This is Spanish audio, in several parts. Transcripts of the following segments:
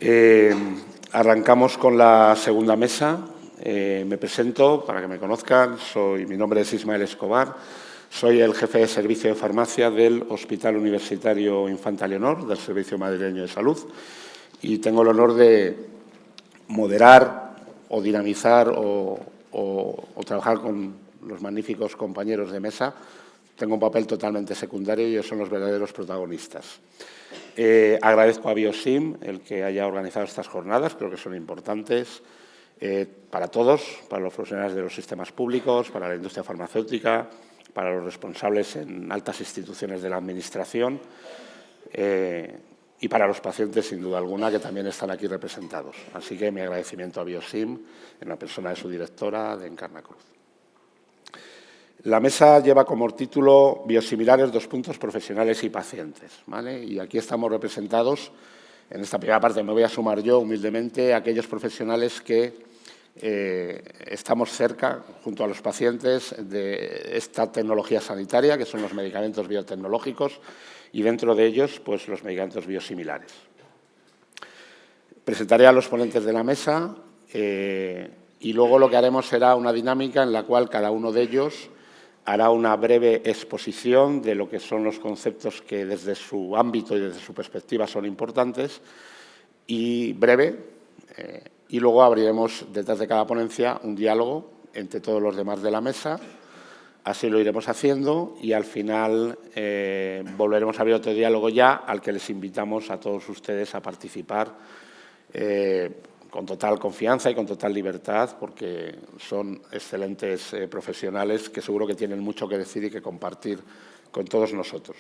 Eh, Arrancamos con la segunda mesa. Me presento, para que me conozcan, mi nombre es Ismael Escobar, soy el jefe de servicio de farmacia del Hospital Universitario Infanta Leonor, del Servicio Madrileño de Salud, y tengo el honor de moderar o dinamizar o trabajar con los magníficos compañeros de mesa. Tengo un papel totalmente secundario y ellos son los verdaderos protagonistas. Agradezco a Biosim el que haya organizado estas jornadas, creo que son importantes para todos, para los profesionales de los sistemas públicos, para la industria farmacéutica, para los responsables en altas instituciones de la Administración y para los pacientes, sin duda alguna, que también están aquí representados. Así que mi agradecimiento a Biosim, en la persona de su directora, de Encarna Cruz. La mesa lleva como título Biosimilares, profesionales y pacientes, ¿vale? Y aquí estamos representados, en esta primera parte me voy a sumar yo humildemente, a aquellos profesionales que estamos cerca, junto a los pacientes, de esta tecnología sanitaria, que son los medicamentos biotecnológicos, y dentro de ellos, pues, los medicamentos biosimilares. Presentaré a los ponentes de la mesa y luego lo que haremos será una dinámica en la cual cada uno de ellos hará una breve exposición de lo que son los conceptos que desde su ámbito y desde su perspectiva son importantes y breve, y luego abriremos detrás de cada ponencia un diálogo entre todos los demás de la mesa. Así lo iremos haciendo y al final volveremos a abrir otro diálogo ya al que les invitamos a todos ustedes a participar con total confianza y con total libertad, porque son excelentes profesionales que seguro que tienen mucho que decir y que compartir con todos nosotros.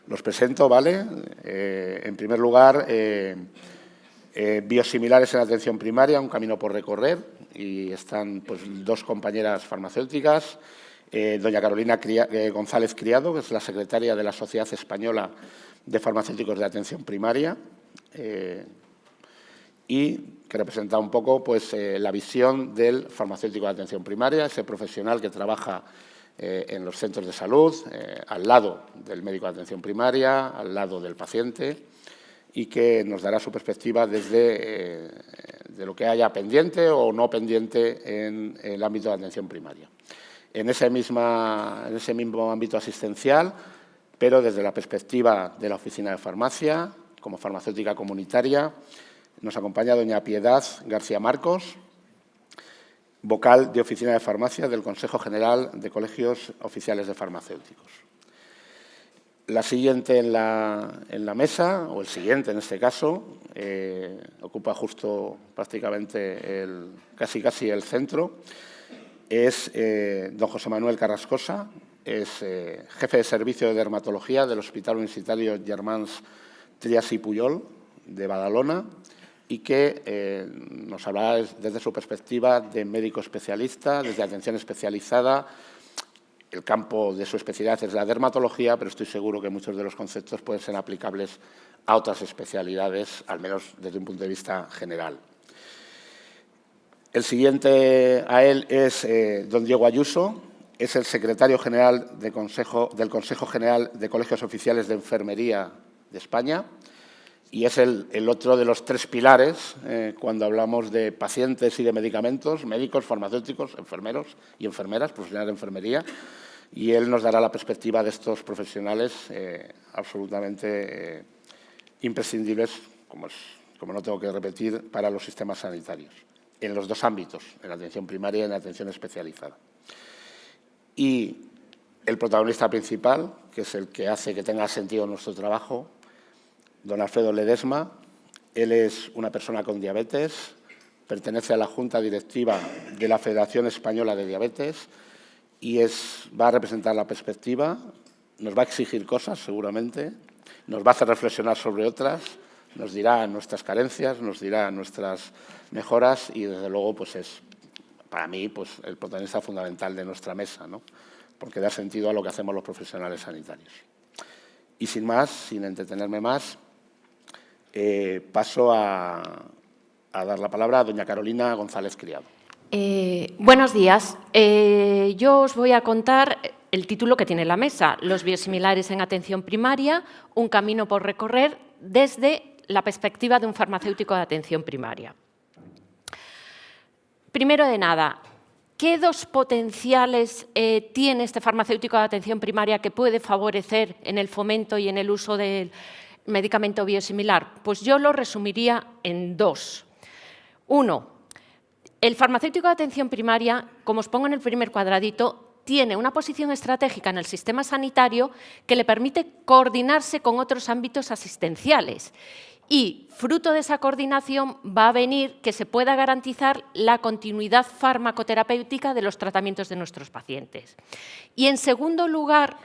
Los presento, ¿vale? En primer lugar, biosimilares en atención primaria, un camino por recorrer, y están pues, dos compañeras farmacéuticas, doña Carolina González Criado, que es la secretaria de la Sociedad Española de Farmacéuticos de Atención Primaria, y que representa un poco pues, la visión del farmacéutico de atención primaria, ese profesional que trabaja en los centros de salud, al lado del médico de atención primaria, al lado del paciente, y que nos dará su perspectiva desde de lo que haya pendiente o no pendiente en el ámbito de atención primaria. En ese mismo ámbito asistencial, pero desde la perspectiva de la oficina de farmacia, como farmacéutica comunitaria, nos acompaña doña Piedad García Marcos, vocal de Oficina de Farmacia del Consejo General de Colegios Oficiales de Farmacéuticos. La siguiente en la mesa, o el siguiente en este caso, ocupa justo prácticamente casi el centro, es don José Manuel Carrascosa, es jefe de servicio de dermatología del Hospital Universitario Germans Trias i Pujol de Badalona, y que nos hablará desde su perspectiva de médico especialista, desde atención especializada. El campo de su especialidad es la dermatología, pero estoy seguro que muchos de los conceptos pueden ser aplicables a otras especialidades, al menos desde un punto de vista general. El siguiente a él es don Diego Ayuso, es el secretario general del Consejo General de Colegios Oficiales de Enfermería de España, y es el otro de los tres pilares cuando hablamos de pacientes y de medicamentos, médicos, farmacéuticos, enfermeros y enfermeras, profesionales de enfermería, y él nos dará la perspectiva de estos profesionales absolutamente imprescindibles, como no tengo que repetir, para los sistemas sanitarios, en los dos ámbitos, en la atención primaria y en la atención especializada. Y el protagonista principal, que es el que hace que tenga sentido nuestro trabajo, don Alfredo Ledesma. Él es una persona con diabetes, pertenece a la Junta Directiva de la Federación Española de Diabetes y va a representar la perspectiva, nos va a exigir cosas seguramente, nos va a hacer reflexionar sobre otras, nos dirá nuestras carencias, nos dirá nuestras mejoras y, desde luego, pues es para mí pues, el protagonista fundamental de nuestra mesa, ¿no? Porque da sentido a lo que hacemos los profesionales sanitarios. Y sin más, sin entretenerme más, paso a dar la palabra a doña Carolina González Criado. Buenos días. Yo os voy a contar el título que tiene la mesa, los biosimilares en atención primaria, un camino por recorrer desde la perspectiva de un farmacéutico de atención primaria. Primero de nada, ¿qué dos potenciales tiene este farmacéutico de atención primaria que puede favorecer en el fomento y en el uso del medicamento biosimilar? Pues yo lo resumiría en dos. Uno, el farmacéutico de atención primaria, como os pongo en el primer cuadradito, tiene una posición estratégica en el sistema sanitario que le permite coordinarse con otros ámbitos asistenciales. Y, fruto de esa coordinación, va a venir que se pueda garantizar la continuidad farmacoterapéutica de los tratamientos de nuestros pacientes. Y, en segundo lugar,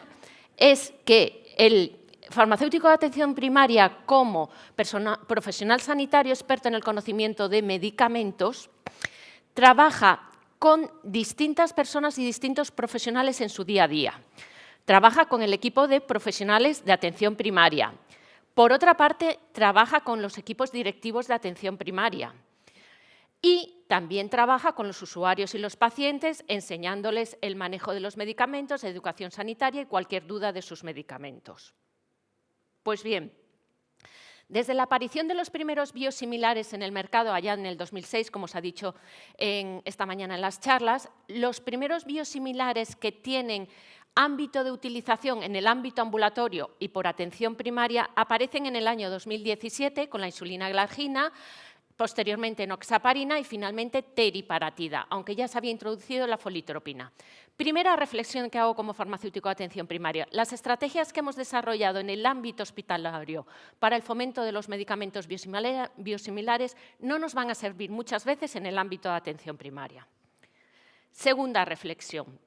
es que el farmacéutico de atención primaria, como profesional sanitario experto en el conocimiento de medicamentos, trabaja con distintas personas y distintos profesionales en su día a día. Trabaja con el equipo de profesionales de atención primaria. Por otra parte, trabaja con los equipos directivos de atención primaria. Y también trabaja con los usuarios y los pacientes, enseñándoles el manejo de los medicamentos, educación sanitaria y cualquier duda de sus medicamentos. Pues bien, desde la aparición de los primeros biosimilares en el mercado, allá en el 2006, como os ha dicho esta mañana en las charlas, los primeros biosimilares que tienen ámbito de utilización en el ámbito ambulatorio y por atención primaria aparecen en el año 2017 con la insulina glargina, posteriormente enoxaparina y finalmente teriparatida, aunque ya se había introducido la folitropina. Primera reflexión que hago como farmacéutico de atención primaria. Las estrategias que hemos desarrollado en el ámbito hospitalario para el fomento de los medicamentos biosimilares no nos van a servir muchas veces en el ámbito de atención primaria. Segunda reflexión.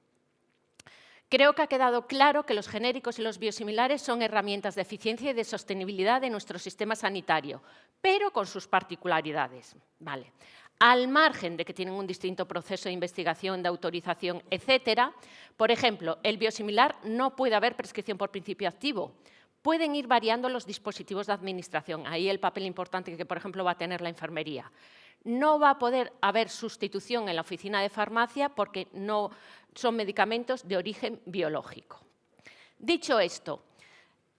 Creo que ha quedado claro que los genéricos y los biosimilares son herramientas de eficiencia y de sostenibilidad de nuestro sistema sanitario, pero con sus particularidades. Vale. Al margen de que tienen un distinto proceso de investigación, de autorización, etcétera, por ejemplo, el biosimilar no puede haber prescripción por principio activo. Pueden ir variando los dispositivos de administración. Ahí el papel importante que, por ejemplo, va a tener la enfermería. No va a poder haber sustitución en la oficina de farmacia porque no son medicamentos de origen biológico. Dicho esto,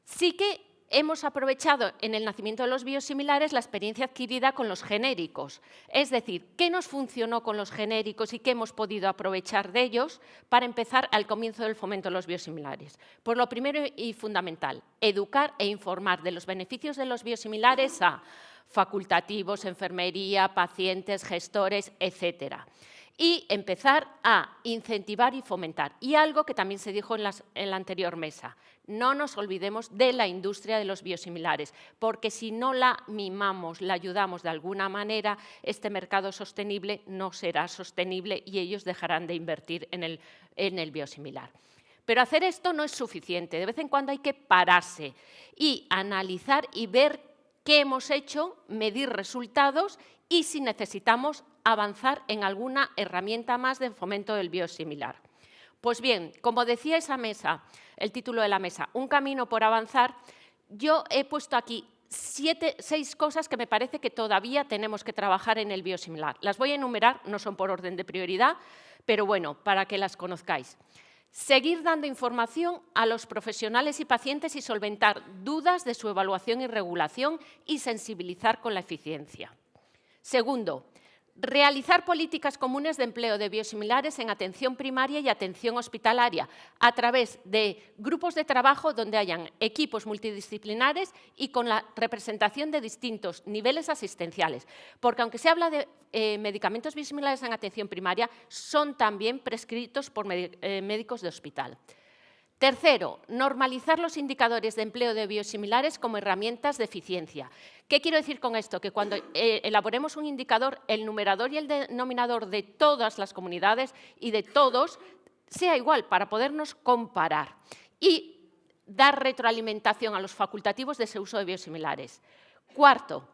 sí que hemos aprovechado en el nacimiento de los biosimilares la experiencia adquirida con los genéricos. Es decir, qué nos funcionó con los genéricos y qué hemos podido aprovechar de ellos para empezar al comienzo del fomento de los biosimilares. Pues lo primero y fundamental, educar e informar de los beneficios de los biosimilares a facultativos, enfermería, pacientes, gestores, etcétera. Y empezar a incentivar y fomentar. Y algo que también se dijo en la anterior mesa, no nos olvidemos de la industria de los biosimilares, porque si no la mimamos, la ayudamos de alguna manera, este mercado sostenible no será sostenible y ellos dejarán de invertir en el biosimilar. Pero hacer esto no es suficiente, de vez en cuando hay que pararse y analizar y ver qué hemos hecho, medir resultados y si necesitamos avanzar en alguna herramienta más de fomento del biosimilar. Pues bien, como decía esa mesa, el título de la mesa, un camino por avanzar, yo he puesto aquí 6 cosas que me parece que todavía tenemos que trabajar en el biosimilar. Las voy a enumerar, no son por orden de prioridad, pero bueno, para que las conozcáis. Seguir dando información a los profesionales y pacientes y solventar dudas de su evaluación y regulación y sensibilizar con la eficiencia. Segundo, realizar políticas comunes de empleo de biosimilares en atención primaria y atención hospitalaria a través de grupos de trabajo donde hayan equipos multidisciplinares y con la representación de distintos niveles asistenciales. Porque aunque se habla de medicamentos biosimilares en atención primaria, son también prescritos por médicos de hospital. Tercero, normalizar los indicadores de empleo de biosimilares como herramientas de eficiencia. ¿Qué quiero decir con esto? Que cuando elaboremos un indicador, el numerador y el denominador de todas las comunidades y de todos sea igual para podernos comparar y dar retroalimentación a los facultativos de ese uso de biosimilares. Cuarto,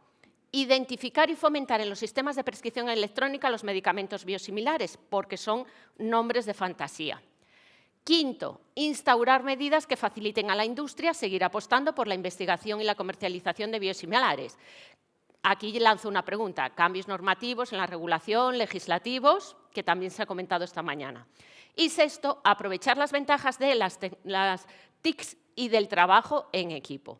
identificar y fomentar en los sistemas de prescripción electrónica los medicamentos biosimilares, porque son nombres de fantasía. Quinto, instaurar medidas que faciliten a la industria seguir apostando por la investigación y la comercialización de biosimilares. Aquí lanzo una pregunta, cambios normativos en la regulación, legislativos, que también se ha comentado esta mañana. Y sexto, aprovechar las ventajas de las TICs y del trabajo en equipo.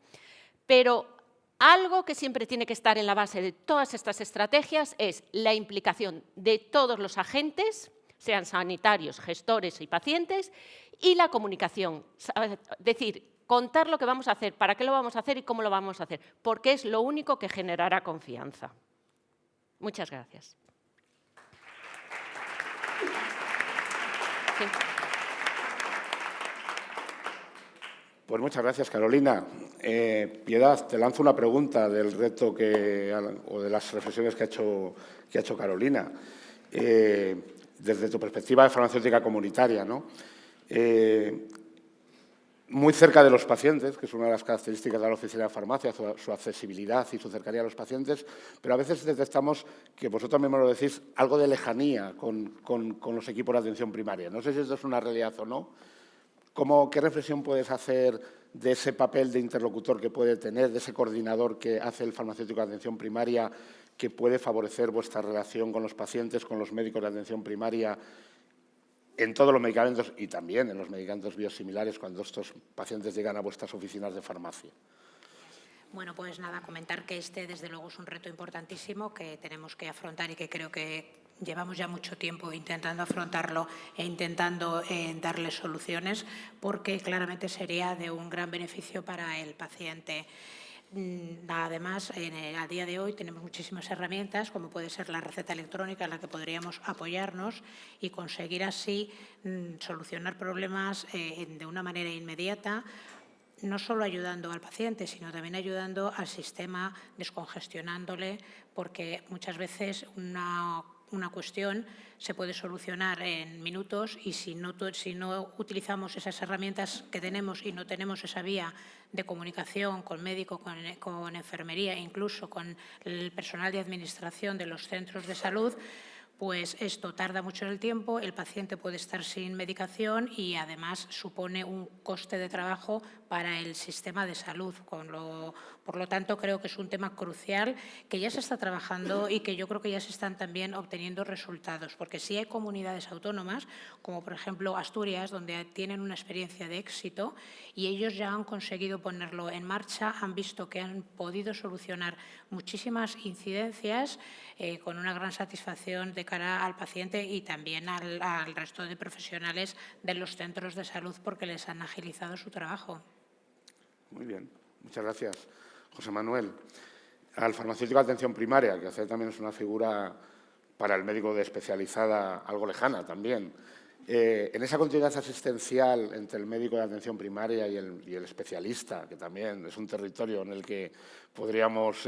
Pero Algo que siempre tiene que estar en la base de todas estas estrategias es la implicación de todos los agentes, sean sanitarios, gestores y pacientes, y la comunicación. Es decir, contar lo que vamos a hacer, para qué lo vamos a hacer y cómo lo vamos a hacer, porque es lo único que generará confianza. Muchas gracias. Sí. Pues muchas gracias, Carolina. Piedad, te lanzo una pregunta del reto o de las reflexiones que ha hecho Carolina. Desde tu perspectiva de farmacéutica comunitaria, ¿no? Muy cerca de los pacientes, que es una de las características de la oficina de farmacia, su accesibilidad y su cercanía a los pacientes, pero a veces detectamos, que vosotros mismos lo decís, algo de lejanía con los equipos de atención primaria. No sé si esto es una realidad o no. ¿Qué reflexión puedes hacer de ese papel de interlocutor que puede tener, de ese coordinador que hace el farmacéutico de atención primaria, que puede favorecer vuestra relación con los pacientes, con los médicos de atención primaria, en todos los medicamentos y también en los medicamentos biosimilares cuando estos pacientes llegan a vuestras oficinas de farmacia? Bueno, pues nada, comentar que desde luego es un reto importantísimo que tenemos que afrontar y que creo que llevamos ya mucho tiempo intentando afrontarlo e intentando darle soluciones, porque claramente sería de un gran beneficio para el paciente. Además, a día de hoy tenemos muchísimas herramientas, como puede ser la receta electrónica, en la que podríamos apoyarnos y conseguir así solucionar problemas de una manera inmediata, no solo ayudando al paciente, sino también ayudando al sistema, descongestionándole, porque muchas veces una cuestión se puede solucionar en minutos y si no utilizamos esas herramientas que tenemos y no tenemos esa vía de comunicación con médico, con enfermería e incluso con el personal de administración de los centros de salud, pues esto tarda mucho en el tiempo, el paciente puede estar sin medicación y además supone un coste de trabajo para el sistema de salud. Por lo tanto, creo que es un tema crucial que ya se está trabajando y que yo creo que ya se están también obteniendo resultados, porque sí hay comunidades autónomas, como por ejemplo Asturias, donde tienen una experiencia de éxito y ellos ya han conseguido ponerlo en marcha, han visto que han podido solucionar muchísimas incidencias con una gran satisfacción de cara al paciente y también al resto de profesionales de los centros de salud porque les han agilizado su trabajo. Muy bien, muchas gracias. José Manuel, al farmacéutico de atención primaria, que también es una figura para el médico de especializada algo lejana también. En esa continuidad asistencial entre el médico de atención primaria y el especialista, que también es un territorio en el que podríamos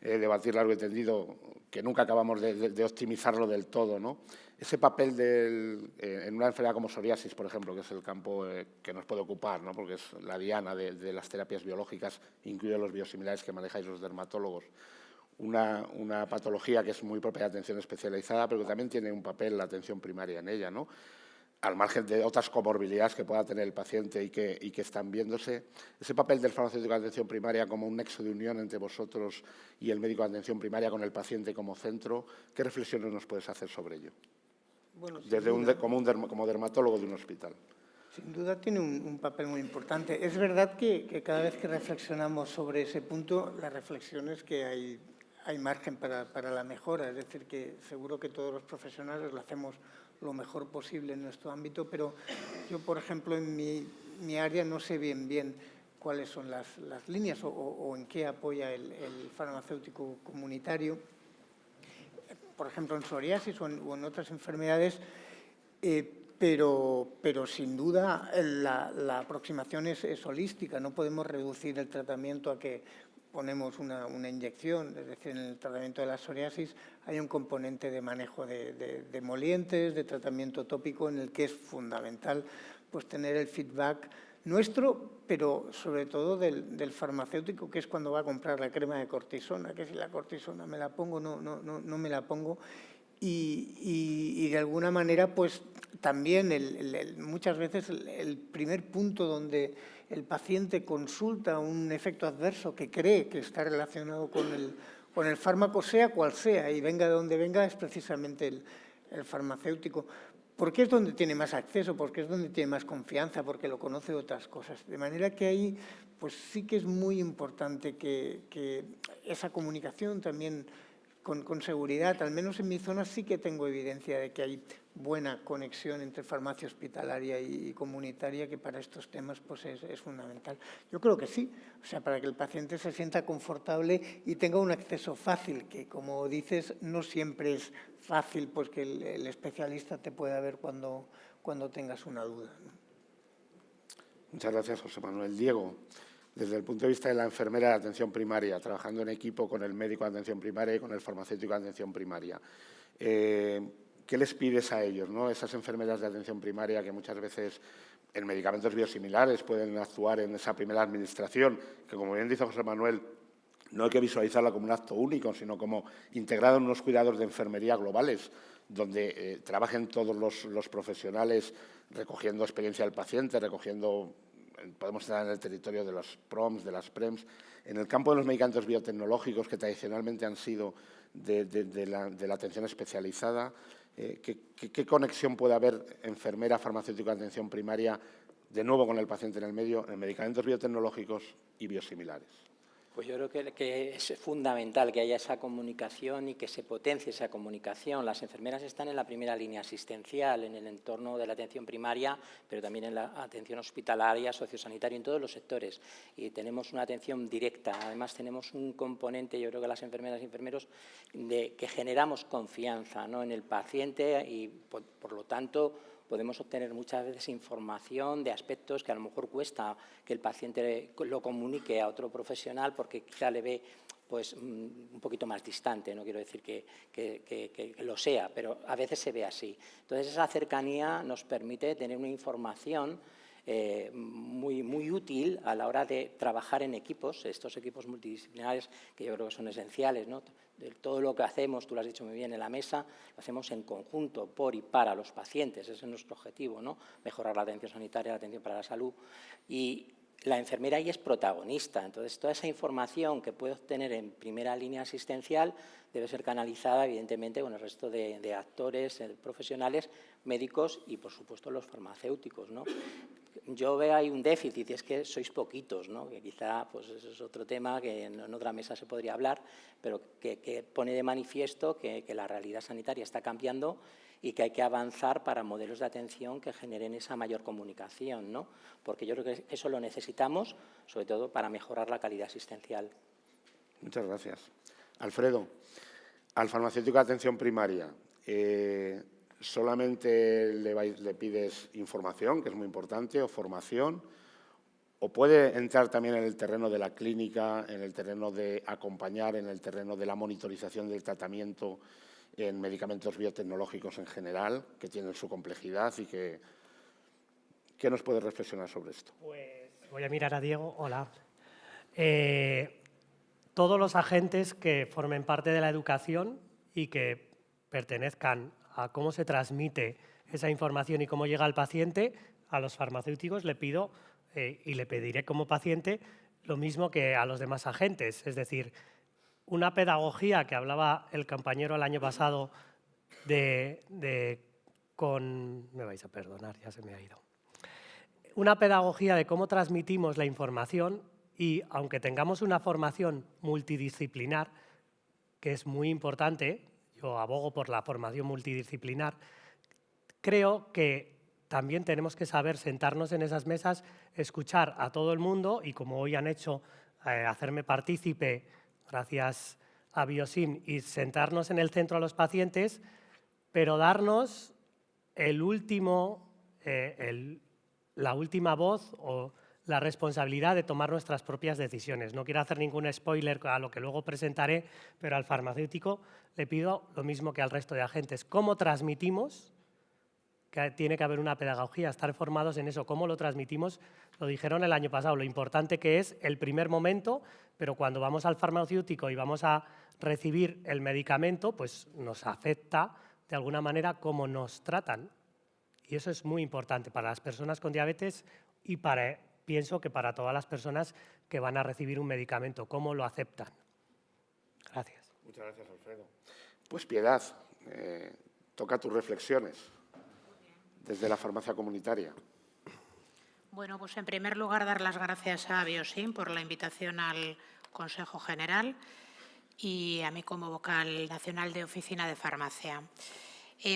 debatir largo y tendido, que nunca acabamos de optimizarlo del todo, ¿no? Ese papel en una enfermedad como psoriasis, por ejemplo, que es el campo que nos puede ocupar, ¿no? Porque es la diana de las terapias biológicas, incluidos los biosimilares que manejáis los dermatólogos. Una patología que es muy propia de atención especializada, pero que también tiene un papel la atención primaria en ella, ¿no? Al margen de otras comorbilidades que pueda tener el paciente y que están viéndose, ese papel del farmacéutico de atención primaria como un nexo de unión entre vosotros y el médico de atención primaria con el paciente como centro, ¿qué reflexiones nos puedes hacer sobre ello? Bueno, como dermatólogo de un hospital. Sin duda tiene un papel muy importante. Es verdad que cada vez que reflexionamos sobre ese punto, la reflexión es que hay margen para la mejora. Es decir, que seguro que todos los profesionales lo hacemos lo mejor posible en nuestro ámbito, pero yo, por ejemplo, en mi área no sé bien cuáles son las líneas o en qué apoya el farmacéutico comunitario. Por ejemplo, en psoriasis o en otras enfermedades, pero sin duda la aproximación es holística. No podemos reducir el tratamiento a que ponemos una inyección. Es decir, en el tratamiento de la psoriasis hay un componente de manejo de emolientes, de tratamiento tópico, en el que es fundamental pues, tener el feedback nuestro, pero sobre todo del farmacéutico, que es cuando va a comprar la crema de cortisona, que si la cortisona me la pongo, no me la pongo. Y de alguna manera, pues también muchas veces el primer punto donde el paciente consulta un efecto adverso que cree que está relacionado con el fármaco, sea cual sea, y venga de donde venga, es precisamente el farmacéutico. porque es donde tiene más acceso, porque es donde tiene más confianza, porque lo conoce de otras cosas. De manera que ahí pues sí que es muy importante que esa comunicación también con seguridad, al menos en mi zona sí que tengo evidencia de que hay buena conexión entre farmacia hospitalaria y comunitaria, que para estos temas pues es fundamental. Yo creo que sí, o sea, para que el paciente se sienta confortable y tenga un acceso fácil, que como dices, no siempre es fácil pues que el especialista te pueda ver cuando tengas una duda, ¿no? Muchas gracias, José Manuel. Diego, desde el punto de vista de la enfermera de atención primaria, trabajando en equipo con el médico de atención primaria y con el farmacéutico de atención primaria, ¿qué les pides a ellos, ¿no? Esas enfermeras de atención primaria que muchas veces en medicamentos biosimilares pueden actuar en esa primera administración, que como bien dice José Manuel, no hay que visualizarla como un acto único, sino como integrado en unos cuidados de enfermería globales, donde trabajen todos los profesionales recogiendo experiencia del paciente, podemos estar en el territorio de los PROMs, de las PREMs, en el campo de los medicamentos biotecnológicos que tradicionalmente han sido de la atención especializada. ¿Qué conexión puede haber enfermera, farmacéutico de atención primaria, de nuevo con el paciente en el medio, en medicamentos biotecnológicos y biosimilares? Pues yo creo que es fundamental que haya esa comunicación y que se potencie esa comunicación. Las enfermeras están en la primera línea asistencial, en el entorno de la atención primaria, pero también en la atención hospitalaria, sociosanitaria, en todos los sectores. Y tenemos una atención directa. Además, tenemos un componente, yo creo que las enfermeras y enfermeros, que generamos confianza, ¿no?, en el paciente y, por lo tanto, podemos obtener muchas veces información de aspectos que a lo mejor cuesta que el paciente lo comunique a otro profesional porque quizá le ve pues, un poquito más distante. No quiero decir que lo sea, pero a veces se ve así. Entonces, esa cercanía nos permite tener una información muy útil a la hora de trabajar en equipos, estos equipos multidisciplinares que yo creo que son esenciales, ¿no? Todo lo que hacemos, tú lo has dicho muy bien en la mesa, lo hacemos en conjunto, por y para los pacientes, ese es nuestro objetivo, ¿no? Mejorar la atención sanitaria, la atención para la salud. Y la enfermera ahí es protagonista, entonces toda esa información que puede obtener en primera línea asistencial debe ser canalizada, evidentemente, con el resto de actores, profesionales, médicos y, por supuesto, los farmacéuticos, ¿no? Yo veo ahí un déficit y es que sois poquitos, ¿no? Que quizá pues, eso es otro tema que en otra mesa se podría hablar, pero que pone de manifiesto que la realidad sanitaria está cambiando y que hay que avanzar para modelos de atención que generen esa mayor comunicación, ¿no? Porque yo creo que eso lo necesitamos, sobre todo para mejorar la calidad asistencial. Muchas gracias. Alfredo, al farmacéutico de atención primaria, ¿solamente le pides información, que es muy importante, o formación? ¿O puede entrar también en el terreno de la clínica, en el terreno de acompañar, en el terreno de la monitorización del tratamiento en medicamentos biotecnológicos en general, que tienen su complejidad y que... ¿Qué nos puede reflexionar sobre esto? Pues voy a mirar a Diego. Hola. Todos los agentes que formen parte de la educación y que pertenezcan a cómo se transmite esa información y cómo llega al paciente, a los farmacéuticos le pido y le pediré como paciente lo mismo que a los demás agentes. Es decir, una pedagogía que hablaba el compañero el año pasado me vais a perdonar, ya se me ha ido. Una pedagogía de cómo transmitimos la información y, aunque tengamos una formación multidisciplinar, que es muy importante, yo abogo por la formación multidisciplinar, creo que también tenemos que saber sentarnos en esas mesas, escuchar a todo el mundo y, como hoy han hecho, hacerme partícipe, gracias a Biosim, y sentarnos en el centro a los pacientes, pero darnos la última voz o la responsabilidad de tomar nuestras propias decisiones. No quiero hacer ningún spoiler a lo que luego presentaré, pero al farmacéutico le pido lo mismo que al resto de agentes. ¿Cómo transmitimos? Que tiene que haber una pedagogía, estar formados en eso. ¿Cómo lo transmitimos? Lo dijeron el año pasado, lo importante que es el primer momento, pero cuando vamos al farmacéutico y vamos a recibir el medicamento, pues nos afecta de alguna manera cómo nos tratan. Y eso es muy importante para las personas con diabetes y pienso que para todas las personas que van a recibir un medicamento, cómo lo aceptan. Gracias. Muchas gracias, Alfredo. Pues Piedad, toca tus reflexiones. desde la farmacia comunitaria. Bueno, pues en primer lugar dar las gracias a Biosim por la invitación al Consejo General y a mí como vocal nacional de Oficina de Farmacia.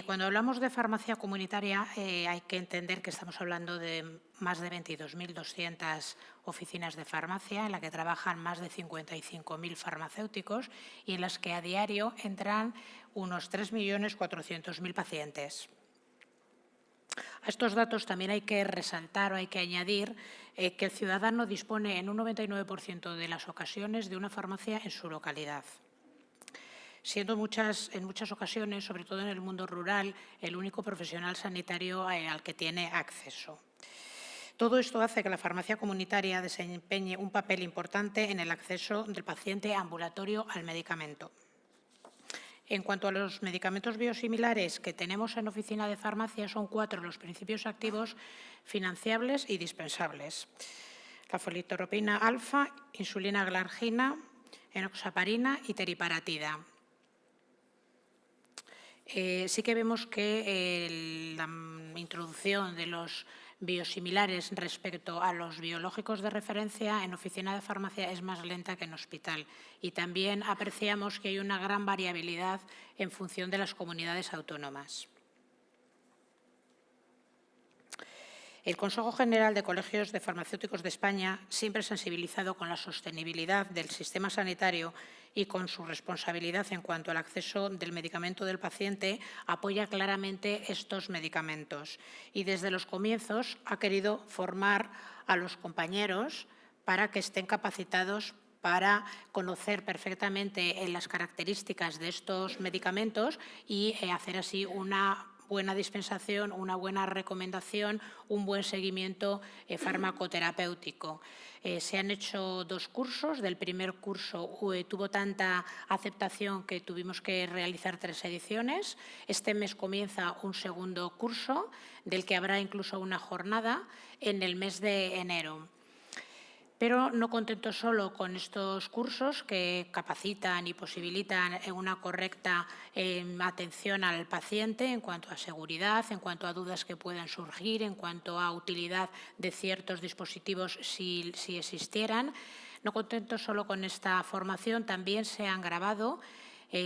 Cuando hablamos de farmacia comunitaria hay que entender que estamos hablando de más de 22.200 oficinas de farmacia en las que trabajan más de 55.000 farmacéuticos y en las que a diario entran unos 3.400.000 pacientes. A estos datos también hay que resaltar o hay que añadir que el ciudadano dispone en un 99% de las ocasiones de una farmacia en su localidad, siendo en muchas ocasiones, sobre todo en el mundo rural, el único profesional sanitario al que tiene acceso. Todo esto hace que la farmacia comunitaria desempeñe un papel importante en el acceso del paciente ambulatorio al medicamento. En cuanto a los medicamentos biosimilares que tenemos en oficina de farmacia, son 4 los principios activos financiables y dispensables: la folitropina alfa, insulina glargina, enoxaparina y teriparatida. Sí que vemos que la introducción de los biosimilares respecto a los biológicos de referencia en oficina de farmacia es más lenta que en hospital y también apreciamos que hay una gran variabilidad en función de las comunidades autónomas. El Consejo General de Colegios de Farmacéuticos de España, siempre sensibilizado con la sostenibilidad del sistema sanitario y con su responsabilidad en cuanto al acceso del medicamento del paciente, apoya claramente estos medicamentos y desde los comienzos ha querido formar a los compañeros para que estén capacitados para conocer perfectamente las características de estos medicamentos y hacer así una buena dispensación, una buena recomendación, un buen seguimiento farmacoterapéutico. Se han hecho 2 cursos. Del primer curso tuvo tanta aceptación que tuvimos que realizar 3 ediciones. Este mes comienza un segundo curso, del que habrá incluso una jornada en el mes de enero. Pero no contento solo con estos cursos que capacitan y posibilitan una correcta atención al paciente en cuanto a seguridad, en cuanto a dudas que puedan surgir, en cuanto a utilidad de ciertos dispositivos si existieran. No contento solo con esta formación, también se han grabado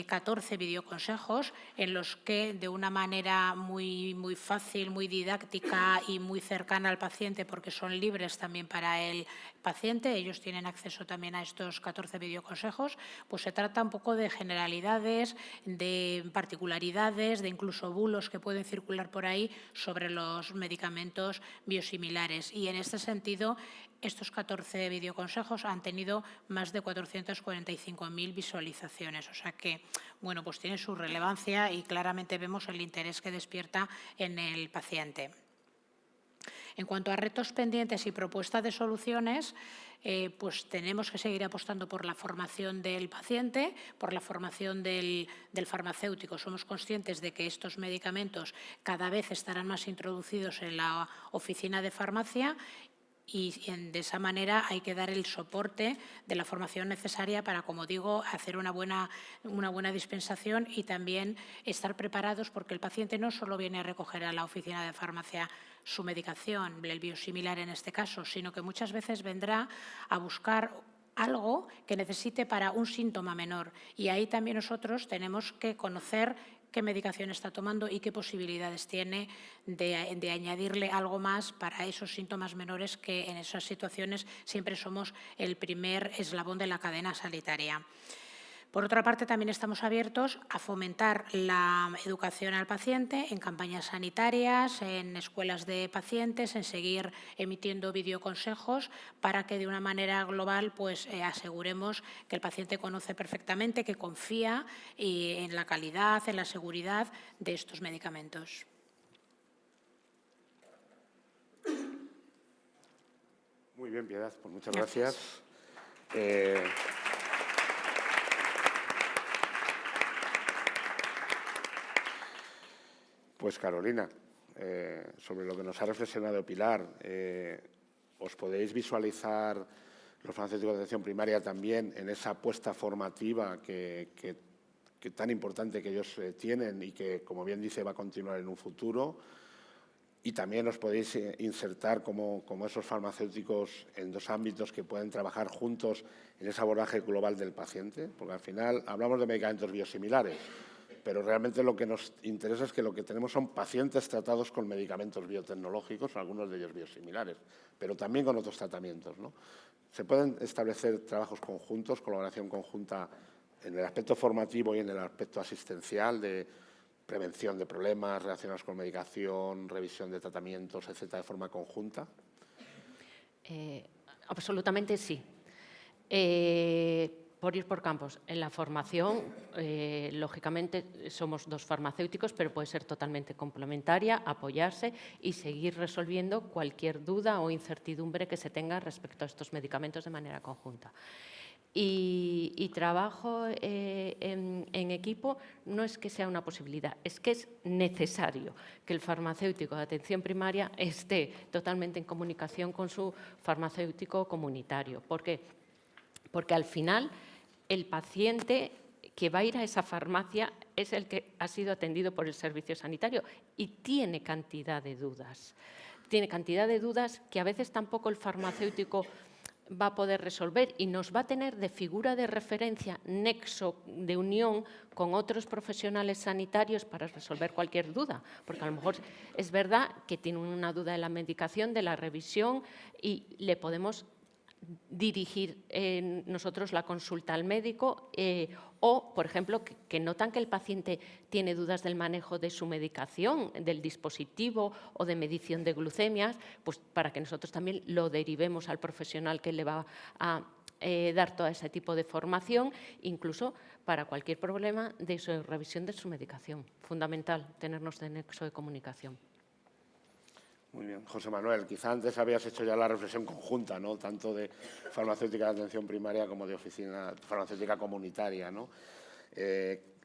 14 videoconsejos en los que de una manera muy fácil, muy didáctica y muy cercana al paciente, porque son libres también para el paciente, ellos tienen acceso también a estos 14 videoconsejos, pues se trata un poco de generalidades, de particularidades, de incluso bulos que pueden circular por ahí sobre los medicamentos biosimilares. Y en este sentido, estos 14 videoconsejos han tenido más de 445.000 visualizaciones, o sea que, bueno, pues tiene su relevancia y claramente vemos el interés que despierta en el paciente. En cuanto a retos pendientes y propuestas de soluciones, pues tenemos que seguir apostando por la formación del paciente, por la formación del farmacéutico. Somos conscientes de que estos medicamentos cada vez estarán más introducidos en la oficina de farmacia y de esa manera hay que dar el soporte de la formación necesaria para, como digo, hacer una buena dispensación y también estar preparados, porque el paciente no solo viene a recoger a la oficina de farmacia su medicación, el biosimilar en este caso, sino que muchas veces vendrá a buscar algo que necesite para un síntoma menor. Y ahí también nosotros tenemos que conocer qué medicación está tomando y qué posibilidades tiene de añadirle algo más para esos síntomas menores, que en esas situaciones siempre somos el primer eslabón de la cadena sanitaria. Por otra parte, también estamos abiertos a fomentar la educación al paciente en campañas sanitarias, en escuelas de pacientes, en seguir emitiendo videoconsejos para que de una manera global pues, aseguremos que el paciente conoce perfectamente, que confía en la calidad, en la seguridad de estos medicamentos. Muy bien, Piedad, pues muchas gracias. Pues Carolina, sobre lo que nos ha reflexionado Pilar, ¿os podéis visualizar los farmacéuticos de atención primaria también en esa apuesta formativa que tan importante que ellos tienen y que, como bien dice, va a continuar en un futuro? Y también os podéis insertar como esos farmacéuticos en 2 ámbitos que pueden trabajar juntos en ese abordaje global del paciente, porque al final hablamos de medicamentos biosimilares, pero realmente lo que nos interesa es que lo que tenemos son pacientes tratados con medicamentos biotecnológicos, algunos de ellos biosimilares, pero también con otros tratamientos, ¿no? Se pueden establecer trabajos conjuntos, colaboración conjunta en el aspecto formativo y en el aspecto asistencial de prevención de problemas relacionados con medicación, revisión de tratamientos, etcétera, de forma conjunta. Absolutamente sí. Por ir por campos. En la formación, lógicamente, somos 2 farmacéuticos, pero puede ser totalmente complementaria, apoyarse y seguir resolviendo cualquier duda o incertidumbre que se tenga respecto a estos medicamentos de manera conjunta. Y trabajo en equipo no es que sea una posibilidad, es que es necesario que el farmacéutico de atención primaria esté totalmente en comunicación con su farmacéutico comunitario. ¿Por qué? Porque al final el paciente que va a ir a esa farmacia es el que ha sido atendido por el servicio sanitario y tiene cantidad de dudas. Tiene cantidad de dudas que a veces tampoco el farmacéutico va a poder resolver y nos va a tener de figura de referencia, nexo de unión con otros profesionales sanitarios para resolver cualquier duda. Porque a lo mejor es verdad que tiene una duda de la medicación, de la revisión y le podemos dirigir nosotros la consulta al médico o, por ejemplo, que notan que el paciente tiene dudas del manejo de su medicación, del dispositivo o de medición de glucemias, pues para que nosotros también lo derivemos al profesional que le va a dar todo ese tipo de formación, incluso para cualquier problema de su revisión de su medicación. Fundamental tenernos de nexo de comunicación. Muy bien. José Manuel, quizá antes habías hecho ya la reflexión conjunta, ¿no? Tanto de farmacéutica de atención primaria como de oficina farmacéutica comunitaria, ¿no?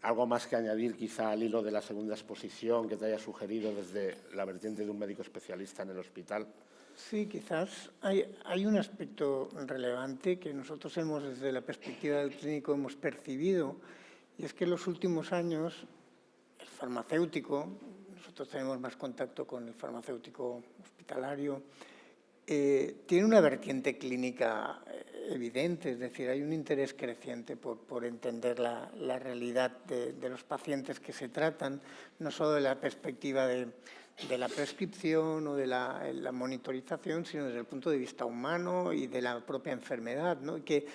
¿Algo más que añadir quizá al hilo de la segunda exposición que te haya sugerido desde la vertiente de un médico especialista en el hospital? Sí, quizás hay un aspecto relevante que nosotros desde la perspectiva del clínico hemos percibido, y es que en los últimos años el farmacéutico, nosotros tenemos más contacto con el farmacéutico hospitalario, tiene una vertiente clínica evidente, es decir, hay un interés creciente por entender la realidad de los pacientes que se tratan, no solo de la perspectiva de la prescripción o de la monitorización, sino desde el punto de vista humano y de la propia enfermedad, ¿no? Y que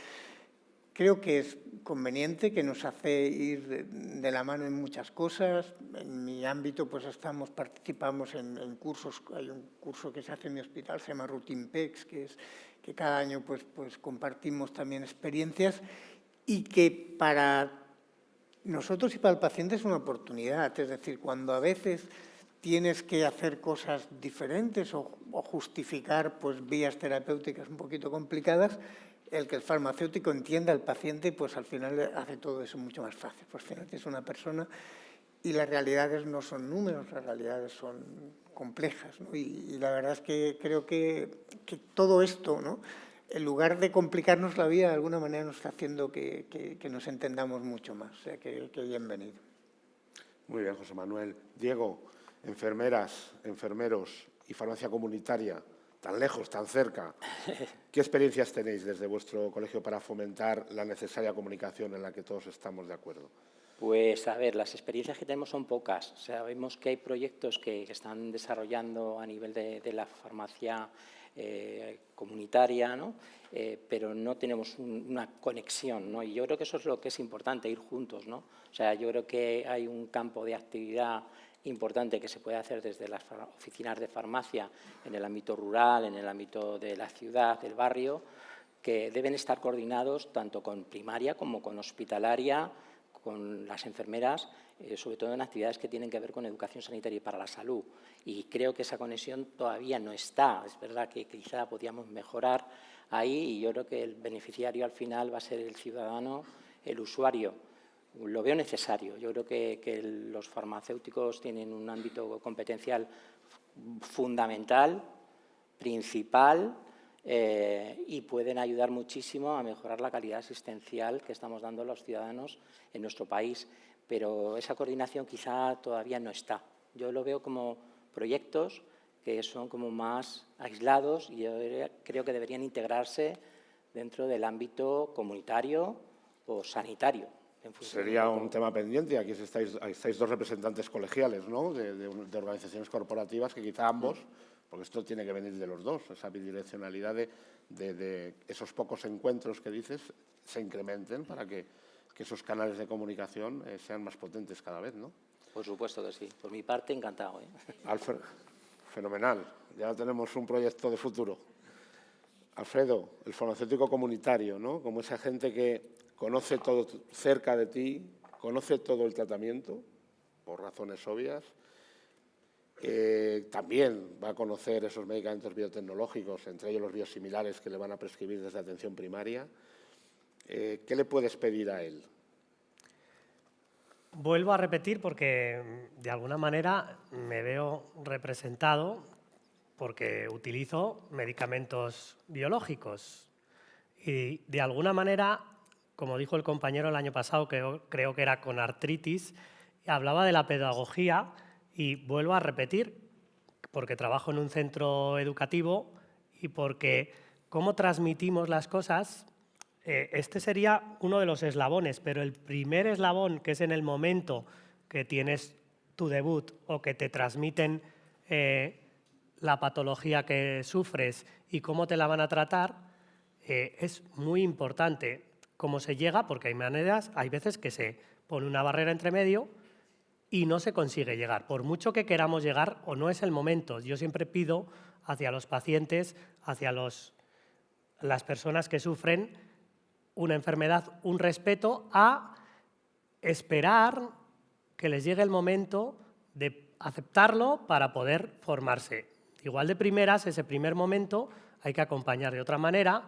creo que es conveniente, que nos hace ir de la mano en muchas cosas. En mi ámbito pues participamos en cursos, hay un curso que se hace en mi hospital, se llama Routine PECS, que cada año pues compartimos también experiencias y que para nosotros y para el paciente es una oportunidad. Es decir, cuando a veces tienes que hacer cosas diferentes o justificar pues vías terapéuticas un poquito complicadas, el que el farmacéutico entienda al paciente, pues al final hace todo eso mucho más fácil. Pues al final es una persona y las realidades no son números, las realidades son complejas, ¿no? Y la verdad es que creo que todo esto, ¿no?, en lugar de complicarnos la vida, de alguna manera nos está haciendo que nos entendamos mucho más. O sea, que bienvenido. Muy bien, José Manuel. Diego, enfermeras, enfermeros y farmacia comunitaria, tan lejos, tan cerca, ¿qué experiencias tenéis desde vuestro colegio para fomentar la necesaria comunicación en la que todos estamos de acuerdo? Pues, a ver, las experiencias que tenemos son pocas. Sabemos que hay proyectos que están desarrollando a nivel de la farmacia comunitaria, ¿no? Pero no tenemos una conexión, ¿no? Y yo creo que eso es lo que es importante, ir juntos, ¿no? O sea, yo creo que hay un campo de actividad importante que se puede hacer desde las oficinas de farmacia en el ámbito rural, en el ámbito de la ciudad, del barrio, que deben estar coordinados tanto con primaria como con hospitalaria, con las enfermeras, sobre todo en actividades que tienen que ver con educación sanitaria y para la salud. Y creo que esa conexión todavía no está. Es verdad que quizá podíamos mejorar ahí y yo creo que el beneficiario al final va a ser el ciudadano, el usuario. Lo veo necesario. Yo creo que los farmacéuticos tienen un ámbito competencial fundamental, principal, y pueden ayudar muchísimo a mejorar la calidad asistencial que estamos dando a los ciudadanos en nuestro país. Pero esa coordinación quizá todavía no está. Yo lo veo como proyectos que son como más aislados y yo creo que deberían integrarse dentro del ámbito comunitario o sanitario. Sería un tema pendiente. Aquí estáis dos representantes colegiales, ¿no?, de organizaciones corporativas que quizá ambos, porque esto tiene que venir de los dos, esa bidireccionalidad de esos pocos encuentros que dices se incrementen para que esos canales de comunicación sean más potentes cada vez, ¿no? Por supuesto que sí. Por mi parte, encantado. Alfredo, fenomenal. Ya tenemos un proyecto de futuro. Alfredo, el farmacéutico comunitario, ¿no?, como esa gente que conoce todo cerca de ti, conoce todo el tratamiento, por razones obvias. También va a conocer esos medicamentos biotecnológicos, entre ellos los biosimilares que le van a prescribir desde atención primaria. ¿Qué le puedes pedir a él? Vuelvo a repetir porque de alguna manera me veo representado porque utilizo medicamentos biológicos y de alguna manera, como dijo el compañero el año pasado, que creo que era con artritis, hablaba de la pedagogía y vuelvo a repetir porque trabajo en un centro educativo y porque cómo transmitimos las cosas. Este sería uno de los eslabones, pero el primer eslabón, que es en el momento que tienes tu debut o que te transmiten la patología que sufres y cómo te la van a tratar, es muy importante cómo se llega, porque hay veces que se pone una barrera entre medio y no se consigue llegar. Por mucho que queramos llegar, o no es el momento. Yo siempre pido hacia los pacientes, hacia las personas que sufren una enfermedad, un respeto a esperar que les llegue el momento de aceptarlo para poder formarse. Igual de primeras, ese primer momento hay que acompañar de otra manera.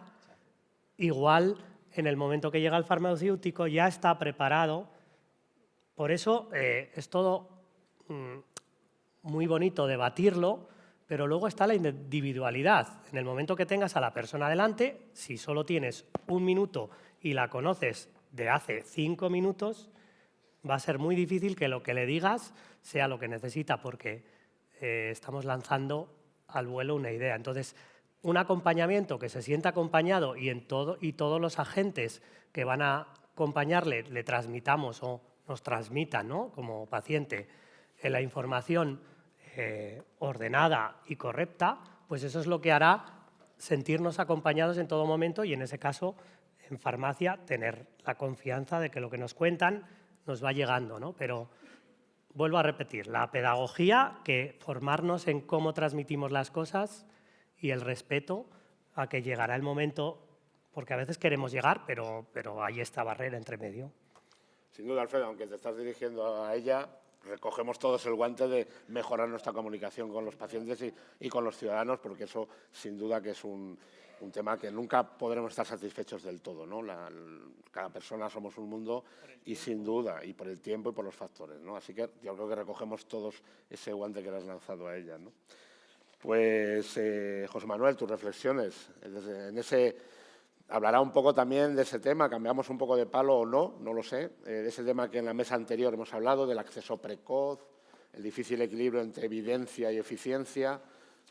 Igual en el momento que llega el farmacéutico ya está preparado. Por eso es todo muy bonito debatirlo, pero luego está la individualidad. En el momento que tengas a la persona delante, si solo tienes un minuto y la conoces de hace 5 minutos, va a ser muy difícil que lo que le digas sea lo que necesita, porque estamos lanzando al vuelo una idea. Entonces, un acompañamiento que se sienta acompañado y todos los agentes que van a acompañarle le transmitamos o nos transmitan, ¿no?, como paciente, la información ordenada y correcta, pues eso es lo que hará sentirnos acompañados en todo momento y en ese caso, en farmacia, tener la confianza de que lo que nos cuentan nos va llegando, ¿no? Pero vuelvo a repetir, la pedagogía, que formarnos en cómo transmitimos las cosas y el respeto a que llegará el momento, porque a veces queremos llegar, pero hay esta barrera entre medio. Sin duda, Alfredo, aunque te estás dirigiendo a ella, recogemos todos el guante de mejorar nuestra comunicación con los pacientes y con los ciudadanos, porque eso sin duda que es un tema que nunca podremos estar satisfechos del todo, ¿no? Cada persona somos un mundo y sin duda, y por el tiempo y por los factores, ¿no? Así que yo creo que recogemos todos ese guante que le has lanzado a ella, ¿no? Pues, José Manuel, tus reflexiones en ese... Hablará un poco también de ese tema, cambiamos un poco de palo o no, no lo sé, de ese tema que en la mesa anterior hemos hablado, del acceso precoz, el difícil equilibrio entre evidencia y eficiencia,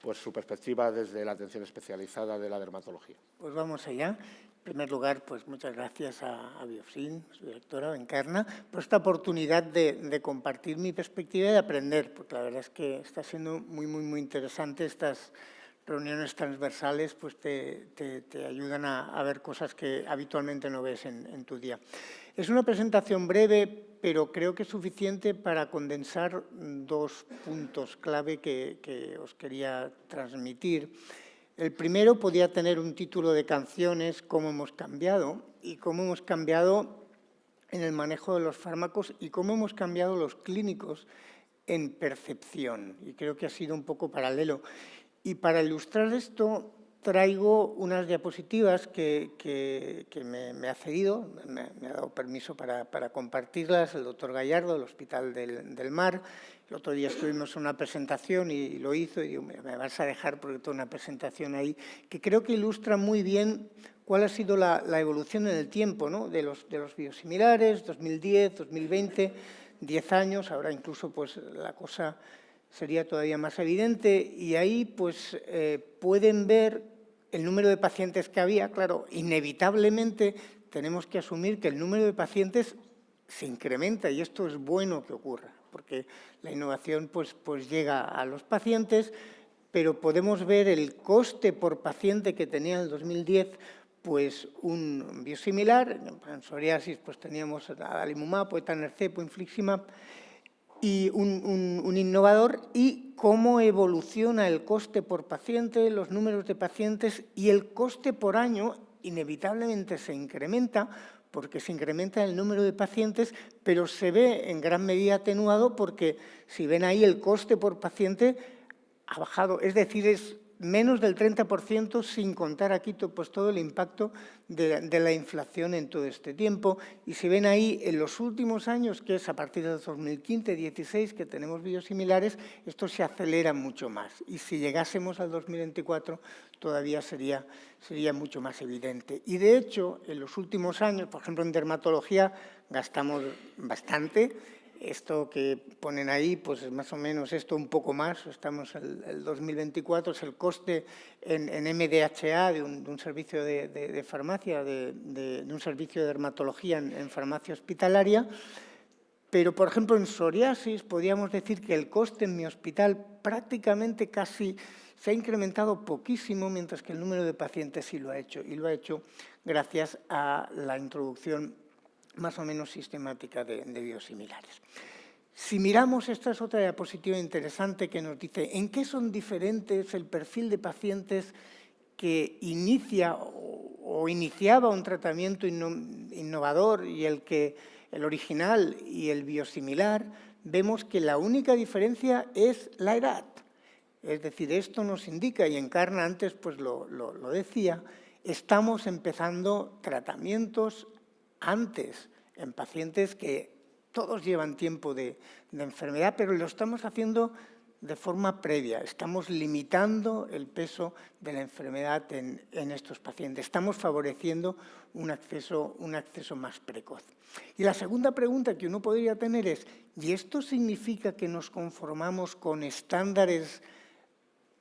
pues su perspectiva desde la atención especializada de la dermatología. Pues vamos allá. En primer lugar, pues muchas gracias a Biofsin, su directora, Encarna, por esta oportunidad de compartir mi perspectiva y de aprender, porque la verdad es que está siendo muy interesante estas reuniones transversales, pues te ayudan a ver cosas que habitualmente no ves en tu día. Es una presentación breve, pero creo que es suficiente para condensar 2 puntos clave que os quería transmitir. El primero podía tener un título de canciones, cómo hemos cambiado, y cómo hemos cambiado en el manejo de los fármacos y cómo hemos cambiado los clínicos en percepción. Y creo que ha sido un poco paralelo. Y para ilustrar esto traigo unas diapositivas que me ha cedido, me ha dado permiso para compartirlas el doctor Gallardo del Hospital del Mar. El otro día estuvimos en una presentación y lo hizo y digo, me vas a dejar porque tengo una presentación ahí que creo que ilustra muy bien cuál ha sido la evolución en el tiempo, ¿no?, de los biosimilares, 2010, 2020, 10 años, ahora incluso pues la cosa sería todavía más evidente, y ahí pues pueden ver el número de pacientes que había. Claro, inevitablemente tenemos que asumir que el número de pacientes se incrementa, y esto es bueno que ocurra, porque la innovación pues llega a los pacientes, pero podemos ver el coste por paciente que tenía en el 2010, pues un biosimilar. En psoriasis pues teníamos adalimumab, etanercept, infliximab, y un innovador, y cómo evoluciona el coste por paciente, los números de pacientes, y el coste por año inevitablemente se incrementa, porque se incrementa el número de pacientes, pero se ve en gran medida atenuado porque, si ven ahí, el coste por paciente ha bajado, es decir, es menos del 30%, sin contar aquí pues todo el impacto de la inflación en todo este tiempo. Y si ven ahí, en los últimos años, que es a partir del 2015-16 que tenemos biosimilares, esto se acelera mucho más. Y si llegásemos al 2024, todavía sería mucho más evidente. Y de hecho, en los últimos años, por ejemplo, en dermatología gastamos bastante. Esto que ponen ahí, pues es más o menos esto, un poco más. Estamos en el 2024, es el coste en MDHA de un servicio de farmacia, de un servicio de dermatología en farmacia hospitalaria. Pero, por ejemplo, en psoriasis podríamos decir que el coste en mi hospital prácticamente casi se ha incrementado poquísimo, mientras que el número de pacientes sí lo ha hecho. Y lo ha hecho gracias a la introducción más o menos sistemática de biosimilares. Si miramos, esta es otra diapositiva interesante que nos dice en qué son diferentes el perfil de pacientes que inicia o iniciaba un tratamiento innovador y el original y el biosimilar. Vemos que la única diferencia es la edad. Es decir, esto nos indica, y Encarna antes pues lo decía, estamos empezando tratamientos antes, en pacientes que todos llevan tiempo de enfermedad, pero lo estamos haciendo de forma previa. Estamos limitando el peso de la enfermedad en estos pacientes. Estamos favoreciendo un acceso más precoz. Y la segunda pregunta que uno podría tener es, ¿y esto significa que nos conformamos con estándares,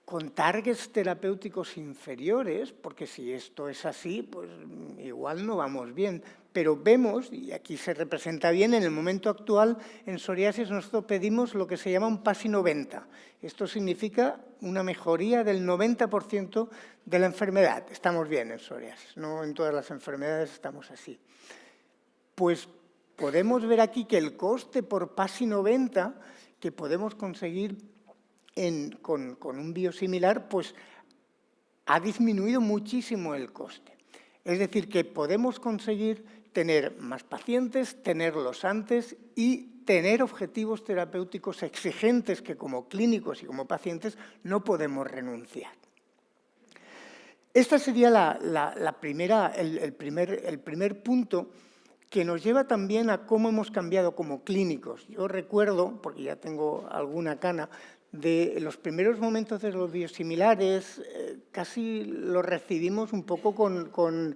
con targets terapéuticos inferiores? Porque si esto es así, pues igual no vamos bien. Pero vemos, y aquí se representa bien, en el momento actual, en psoriasis nosotros pedimos lo que se llama un PASI 90. Esto significa una mejoría del 90% de la enfermedad. Estamos bien en psoriasis, no en todas las enfermedades estamos así. Pues podemos ver aquí que el coste por PASI 90 que podemos conseguir con un biosimilar, pues ha disminuido muchísimo el coste. Es decir, que podemos conseguir tener más pacientes, tenerlos antes y tener objetivos terapéuticos exigentes que como clínicos y como pacientes no podemos renunciar. Esta sería el primer punto, que nos lleva también a cómo hemos cambiado como clínicos. Yo recuerdo, porque ya tengo alguna cana, de los primeros momentos de los biosimilares, casi los recibimos un poco con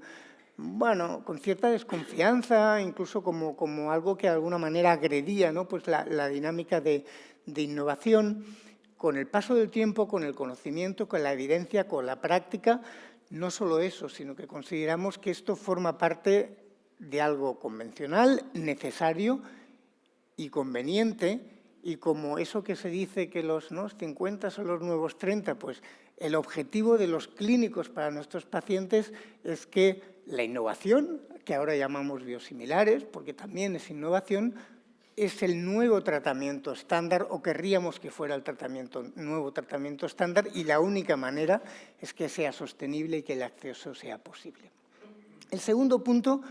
cierta desconfianza, incluso como algo que de alguna manera agredía, ¿no? Pues la dinámica de innovación. Con el paso del tiempo, con el conocimiento, con la evidencia, con la práctica, no solo eso, sino que consideramos que esto forma parte de algo convencional, necesario y conveniente. Y como eso que se dice que los 50 son los nuevos 30, pues el objetivo de los clínicos para nuestros pacientes es que la innovación, que ahora llamamos biosimilares, porque también es innovación, es el nuevo tratamiento estándar, o querríamos que fuera el nuevo tratamiento estándar, y la única manera es que sea sostenible y que el acceso sea posible. El segundo punto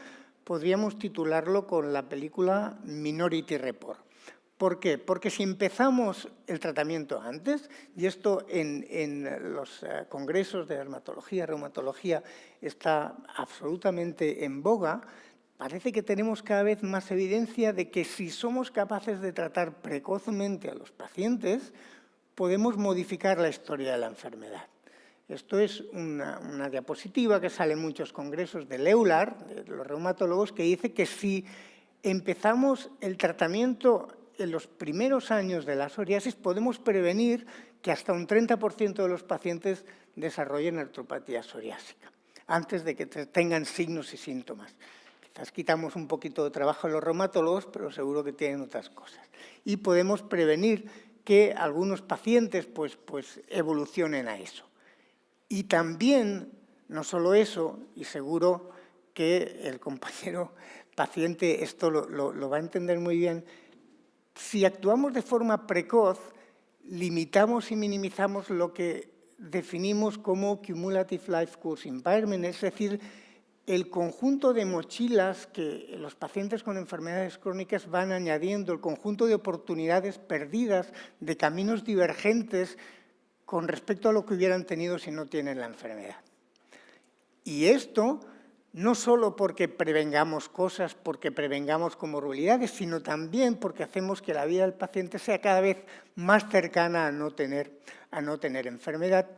podríamos titularlo con la película Minority Report. ¿Por qué? Porque si empezamos el tratamiento antes, y esto en los congresos de dermatología, reumatología, está absolutamente en boga, parece que tenemos cada vez más evidencia de que si somos capaces de tratar precozmente a los pacientes, podemos modificar la historia de la enfermedad. Esto es una diapositiva que sale en muchos congresos de EULAR, de los reumatólogos, que dice que si empezamos el tratamiento en los primeros años de la psoriasis podemos prevenir que hasta un 30% de los pacientes desarrollen artropatía psoriásica, antes de que tengan signos y síntomas. Quizás quitamos un poquito de trabajo a los reumatólogos, pero seguro que tienen otras cosas. Y podemos prevenir que algunos pacientes pues evolucionen a eso. Y también, no solo eso, y seguro que el compañero paciente esto lo va a entender muy bien, si actuamos de forma precoz, limitamos y minimizamos lo que definimos como Cumulative Life Course Impairment, es decir, el conjunto de mochilas que los pacientes con enfermedades crónicas van añadiendo, el conjunto de oportunidades perdidas, de caminos divergentes con respecto a lo que hubieran tenido si no tienen la enfermedad. Y esto no solo porque prevengamos cosas, porque prevengamos comorbilidades, sino también porque hacemos que la vida del paciente sea cada vez más cercana a no tener enfermedad,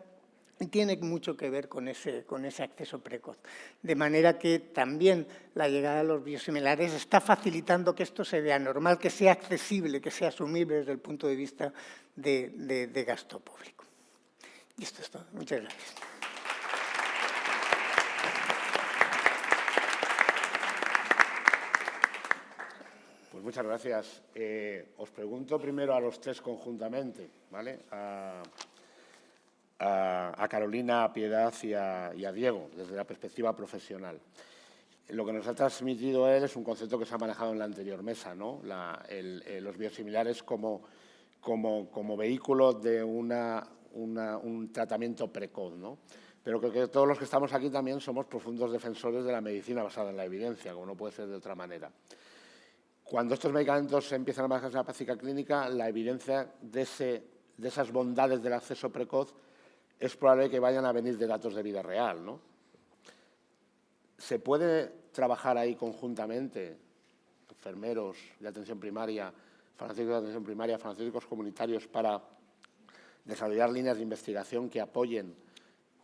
y tiene mucho que ver con ese acceso precoz. De manera que también la llegada de los biosimilares está facilitando que esto se vea normal, que sea accesible, que sea asumible desde el punto de vista de gasto público. Y esto es todo. Muchas gracias. Pues muchas gracias. Os pregunto primero a los tres conjuntamente, ¿vale? A Carolina, a Piedad y a Diego, desde la perspectiva profesional. Lo que nos ha transmitido él es un concepto que se ha manejado en la anterior mesa, ¿no? Los biosimilares como vehículo de un tratamiento precoz, ¿no? Pero creo que todos los que estamos aquí también somos profundos defensores de la medicina basada en la evidencia, como no puede ser de otra manera. Cuando estos medicamentos empiezan a manejarse en la práctica clínica, la evidencia de esas bondades del acceso precoz es probable que vayan a venir de datos de vida real, ¿no? ¿Se puede trabajar ahí conjuntamente, enfermeros de atención primaria, farmacéuticos de atención primaria, farmacéuticos comunitarios, para desarrollar líneas de investigación que apoyen,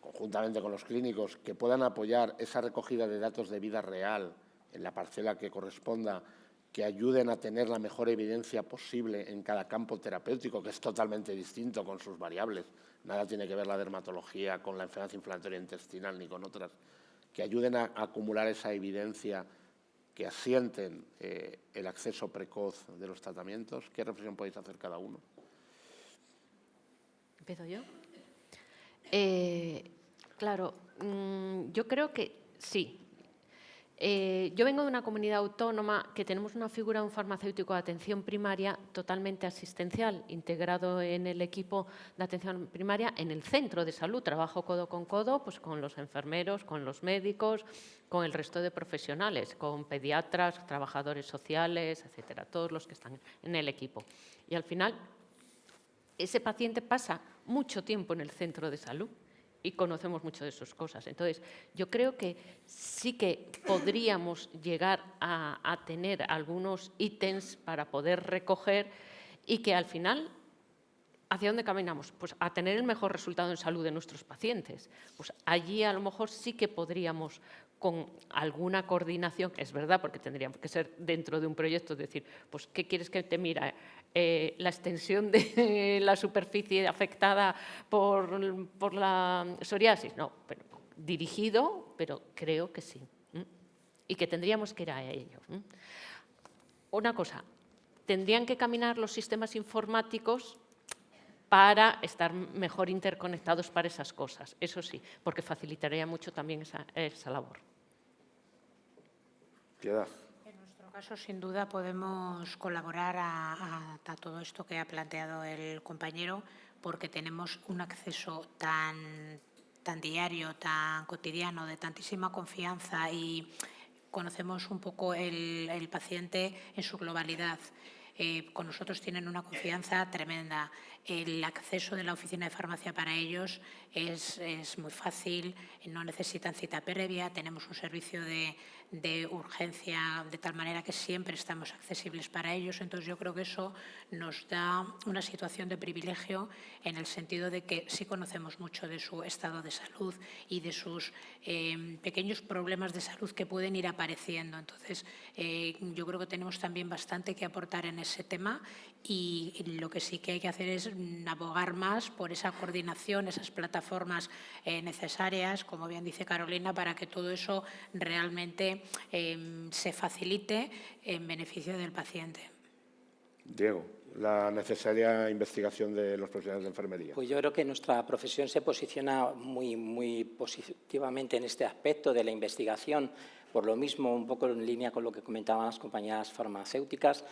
conjuntamente con los clínicos, que puedan apoyar esa recogida de datos de vida real en la parcela que corresponda, que ayuden a tener la mejor evidencia posible en cada campo terapéutico, que es totalmente distinto con sus variables? Nada tiene que ver la dermatología con la enfermedad inflamatoria intestinal ni con otras, que ayuden a acumular esa evidencia, que asienten el acceso precoz de los tratamientos. ¿Qué reflexión podéis hacer cada uno? ¿Empiezo yo? Claro, yo creo que sí. Yo vengo de una comunidad autónoma que tenemos una figura de un farmacéutico de atención primaria totalmente asistencial, integrado en el equipo de atención primaria en el centro de salud. Trabajo codo con codo pues, con los enfermeros, con los médicos, con el resto de profesionales, con pediatras, trabajadores sociales, etcétera, todos los que están en el equipo. Y al final, ese paciente pasa mucho tiempo en el centro de salud y conocemos mucho de sus cosas. Entonces, yo creo que sí que podríamos llegar a tener algunos ítems para poder recoger y que al final, ¿hacia dónde caminamos? Pues a tener el mejor resultado en salud de nuestros pacientes. Pues allí a lo mejor sí que podríamos, con alguna coordinación, es verdad, porque tendríamos que ser dentro de un proyecto, es decir, pues ¿qué quieres que te mira? La extensión de la superficie afectada por la psoriasis. No, pero dirigido, pero creo que sí. Y que tendríamos que ir a ello. Una cosa, tendrían que caminar los sistemas informáticos para estar mejor interconectados para esas cosas. Eso sí, porque facilitaría mucho también esa labor. Piedad. En nuestro caso, sin duda, podemos colaborar a todo esto que ha planteado el compañero, porque tenemos un acceso tan diario, tan cotidiano, de tantísima confianza y conocemos un poco el paciente en su globalidad. Con nosotros tienen una confianza tremenda. El acceso de la oficina de farmacia para ellos es muy fácil, no necesitan cita previa, tenemos un servicio de de urgencia, de tal manera que siempre estamos accesibles para ellos. Entonces, yo creo que eso nos da una situación de privilegio en el sentido de que sí conocemos mucho de su estado de salud y de sus pequeños problemas de salud que pueden ir apareciendo. Entonces, yo creo que tenemos también bastante que aportar en ese tema, y lo que sí que hay que hacer es abogar más por esa coordinación, esas plataformas necesarias, como bien dice Carolina, para que todo eso realmente se facilite en beneficio del paciente. Diego, la necesaria investigación de los profesionales de enfermería. Pues yo creo que nuestra profesión se posiciona muy positivamente en este aspecto de la investigación. Por lo mismo, un poco en línea con lo que comentaban las compañeras farmacéuticas,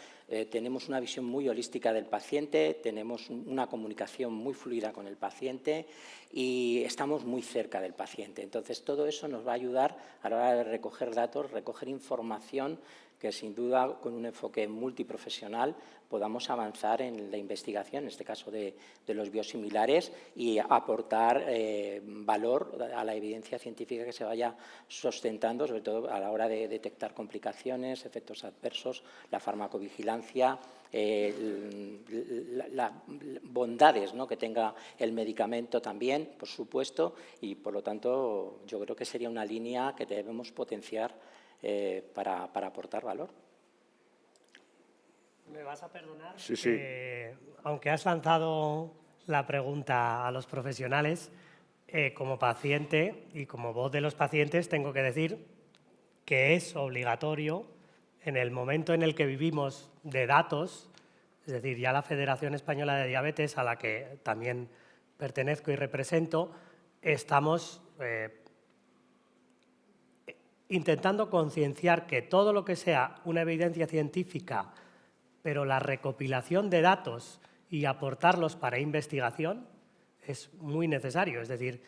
tenemos una visión muy holística del paciente, tenemos una comunicación muy fluida con el paciente y estamos muy cerca del paciente. Entonces, todo eso nos va a ayudar a la hora de recoger datos, recoger información, que sin duda con un enfoque multiprofesional podamos avanzar en la investigación, en este caso de los biosimilares, y aportar valor a la evidencia científica que se vaya sustentando, sobre todo a la hora de detectar complicaciones, efectos adversos, la farmacovigilancia, las bondades, ¿no?, que tenga el medicamento también, por supuesto, y por lo tanto yo creo que sería una línea que debemos potenciar para aportar valor. ¿Me vas a perdonar? Sí, sí. Aunque has lanzado la pregunta a los profesionales, como paciente y como voz de los pacientes tengo que decir que es obligatorio en el momento en el que vivimos de datos, es decir, ya la Federación Española de Diabetes, a la que también pertenezco y represento, estamos intentando concienciar que todo lo que sea una evidencia científica, pero la recopilación de datos y aportarlos para investigación es muy necesario. Es decir,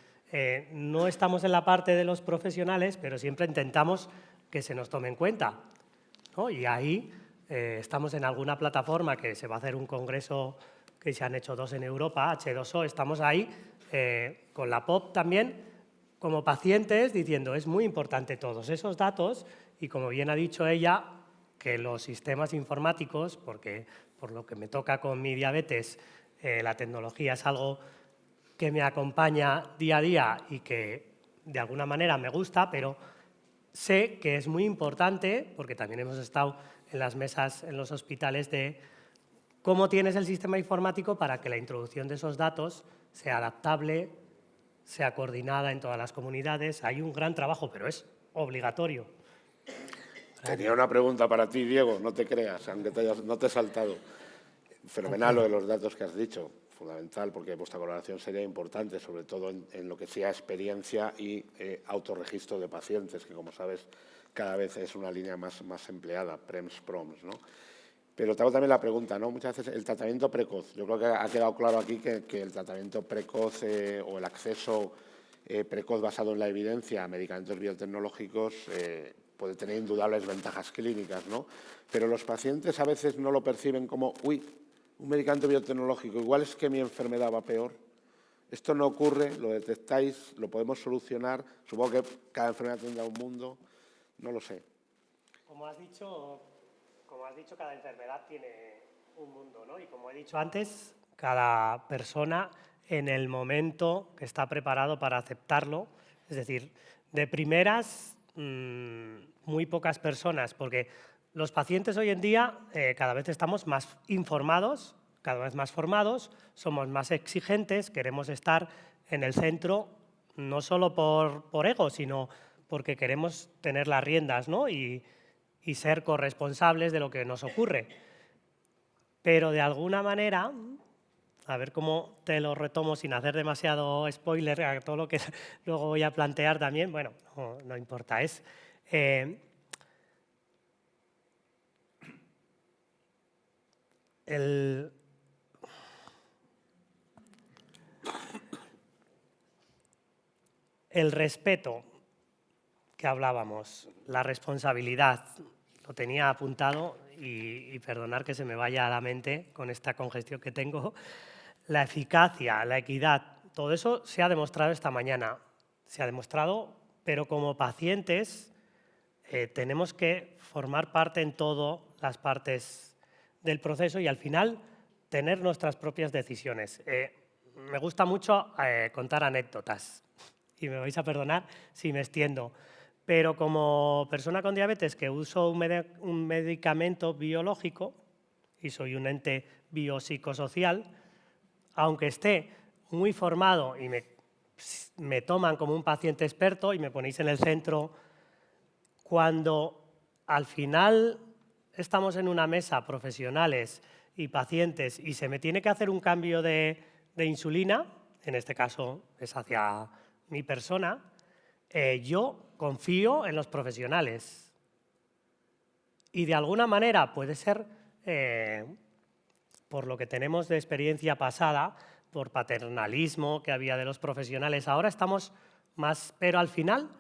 no estamos en la parte de los profesionales, pero siempre intentamos que se nos tome en cuenta, ¿no? Y ahí estamos en alguna plataforma que se va a hacer un congreso, que se han hecho 2 en Europa, H2O, estamos ahí con la POP también, como pacientes, diciendo es muy importante todos esos datos y, como bien ha dicho ella, que los sistemas informáticos, porque por lo que me toca con mi diabetes, la tecnología es algo que me acompaña día a día y que de alguna manera me gusta, pero sé que es muy importante, porque también hemos estado en las mesas en los hospitales, de cómo tienes el sistema informático para que la introducción de esos datos sea adaptable, sea coordinada en todas las comunidades. Hay un gran trabajo, pero es obligatorio. Tenía una pregunta para ti, Diego, no te creas, aunque no te he saltado. Fenomenal lo de los datos que has dicho, fundamental, porque vuestra colaboración sería importante, sobre todo en lo que sea experiencia y autorregistro de pacientes, que, como sabes, cada vez es una línea más empleada, PREMS-PROMS, ¿no? Pero te hago también la pregunta, ¿no? Muchas veces el tratamiento precoz. Yo creo que ha quedado claro aquí que el tratamiento precoz o el acceso precoz basado en la evidencia a medicamentos biotecnológicos puede tener indudables ventajas clínicas, ¿no? Pero los pacientes a veces no lo perciben como, uy, un medicamento biotecnológico, igual es que mi enfermedad va peor. Esto no ocurre, lo detectáis, lo podemos solucionar. Supongo que cada enfermedad tendrá un mundo, no lo sé. Como has dicho, cada enfermedad tiene un mundo, ¿no? Y como he dicho antes, cada persona en el momento que está preparado para aceptarlo, es decir, de primeras, muy pocas personas, porque los pacientes hoy en día cada vez estamos más informados, cada vez más formados, somos más exigentes, queremos estar en el centro, no solo por ego, sino porque queremos tener las riendas, ¿no? y ser corresponsables de lo que nos ocurre. Pero de alguna manera, a ver cómo te lo retomo sin hacer demasiado spoiler a todo lo que luego voy a plantear también, bueno, no importa, es el respeto que hablábamos, la responsabilidad, lo tenía apuntado y perdonar que se me vaya a la mente con esta congestión que tengo, la eficacia, la equidad, todo eso se ha demostrado esta mañana, se ha demostrado, pero como pacientes tenemos que formar parte en todas las partes del proceso y al final tener nuestras propias decisiones. Me gusta mucho contar anécdotas y me vais a perdonar si me extiendo, pero como persona con diabetes que uso un medicamento biológico y soy un ente biopsicosocial, aunque esté muy formado y me toman como un paciente experto y me ponéis en el centro, cuando al final estamos en una mesa profesionales y pacientes y se me tiene que hacer un cambio de insulina, en este caso es hacia mi persona, yo confío en los profesionales. Y de alguna manera puede ser, por lo que tenemos de experiencia pasada, por paternalismo que había de los profesionales, ahora estamos más, pero al final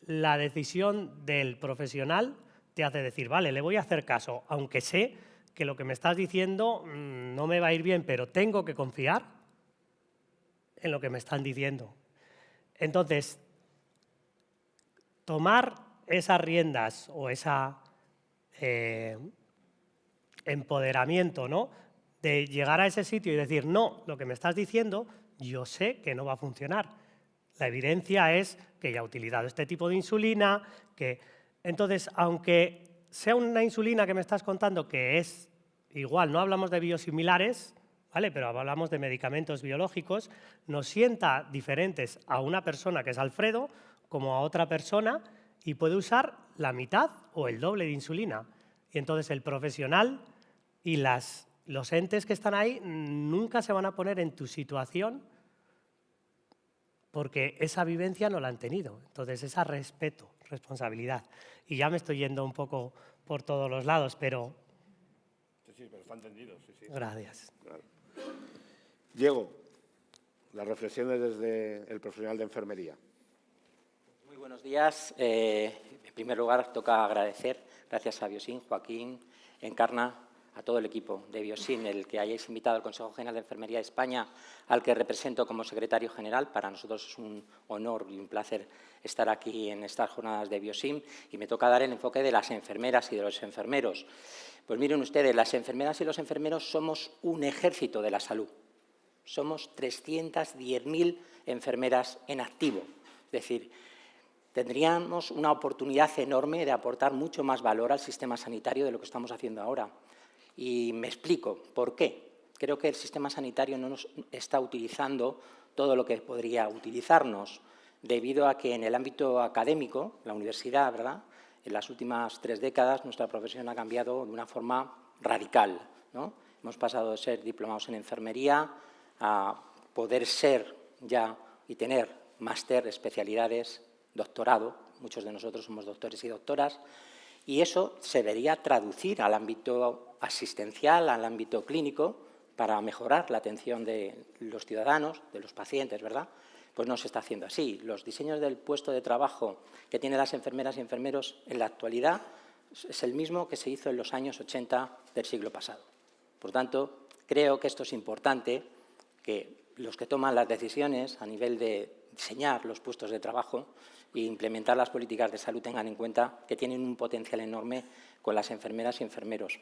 la decisión del profesional te hace decir, vale, le voy a hacer caso, aunque sé que lo que me estás diciendo no me va a ir bien, pero tengo que confiar en lo que me están diciendo. Entonces, tomar esas riendas o ese empoderamiento, ¿no?, de llegar a ese sitio y decir, no, lo que me estás diciendo, yo sé que no va a funcionar. La evidencia es que ya he utilizado este tipo de insulina, que... Entonces, aunque sea una insulina que me estás contando que es igual, no hablamos de biosimilares, ¿vale?, pero hablamos de medicamentos biológicos, nos sienta diferentes a una persona que es Alfredo como a otra persona y puede usar la mitad o el doble de insulina. Y entonces el profesional y los entes que están ahí nunca se van a poner en tu situación porque esa vivencia no la han tenido. Entonces, ese respeto, responsabilidad. Y ya me estoy yendo un poco por todos los lados, pero... Sí, pero está entendido. Sí. Gracias. Claro. Diego, las reflexiones desde el profesional de enfermería. Muy buenos días. En primer lugar, toca agradecer, gracias a Biosin, Joaquín, Encarna, a todo el equipo de Biosin, el que hayáis invitado al Consejo General de Enfermería de España, al que represento como secretario general. Para nosotros es un honor y un placer estar aquí en estas jornadas de Biosin y me toca dar el enfoque de las enfermeras y de los enfermeros. Pues miren ustedes, las enfermeras y los enfermeros somos un ejército de la salud. Somos 310.000 enfermeras en activo. Es decir, tendríamos una oportunidad enorme de aportar mucho más valor al sistema sanitario de lo que estamos haciendo ahora. Y me explico por qué. Creo que el sistema sanitario no nos está utilizando todo lo que podría utilizarnos, debido a que en el ámbito académico, la universidad, ¿verdad?, en las últimas 3 décadas nuestra profesión ha cambiado de una forma radical, ¿no? Hemos pasado de ser diplomados en enfermería a poder ser ya y tener máster, especialidades, doctorado. Muchos de nosotros somos doctores y doctoras. Y eso se debería traducir al ámbito asistencial, al ámbito clínico, para mejorar la atención de los ciudadanos, de los pacientes, ¿verdad? Pues no se está haciendo así. Los diseños del puesto de trabajo que tienen las enfermeras y enfermeros en la actualidad es el mismo que se hizo en los años 80 del siglo pasado. Por tanto, creo que esto es importante, que los que toman las decisiones a nivel de diseñar los puestos de trabajo e implementar las políticas de salud tengan en cuenta que tienen un potencial enorme con las enfermeras y enfermeros.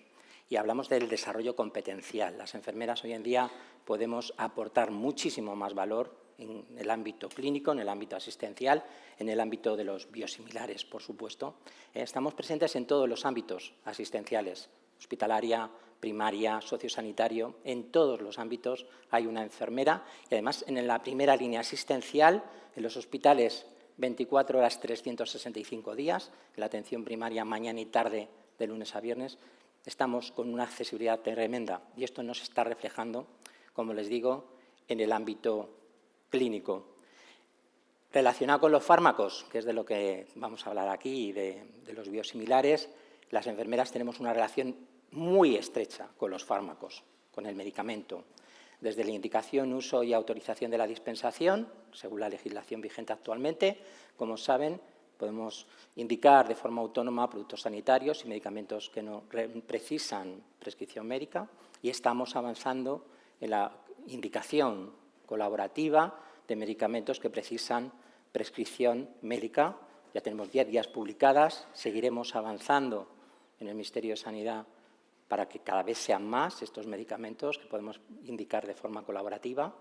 Y hablamos del desarrollo competencial. Las enfermeras hoy en día podemos aportar muchísimo más valor en el ámbito clínico, en el ámbito asistencial, en el ámbito de los biosimilares, por supuesto. Estamos presentes en todos los ámbitos asistenciales, hospitalaria, primaria, sociosanitario. En todos los ámbitos hay una enfermera y además en la primera línea asistencial, en los hospitales 24 horas, 365 días, en la atención primaria mañana y tarde de lunes a viernes, estamos con una accesibilidad tremenda y esto no se está reflejando, como les digo, en el ámbito clínico. Relacionado con los fármacos, que es de lo que vamos a hablar aquí, de los biosimilares, las enfermeras tenemos una relación muy estrecha con los fármacos, con el medicamento. Desde la indicación, uso y autorización de la dispensación, según la legislación vigente actualmente, como saben, podemos indicar de forma autónoma productos sanitarios y medicamentos que no precisan prescripción médica y estamos avanzando en la indicación colaborativa de medicamentos que precisan prescripción médica ya tenemos 10 guías publicadas, seguiremos avanzando en el Ministerio de Sanidad para que cada vez sean más estos medicamentos que podemos indicar de forma colaborativa.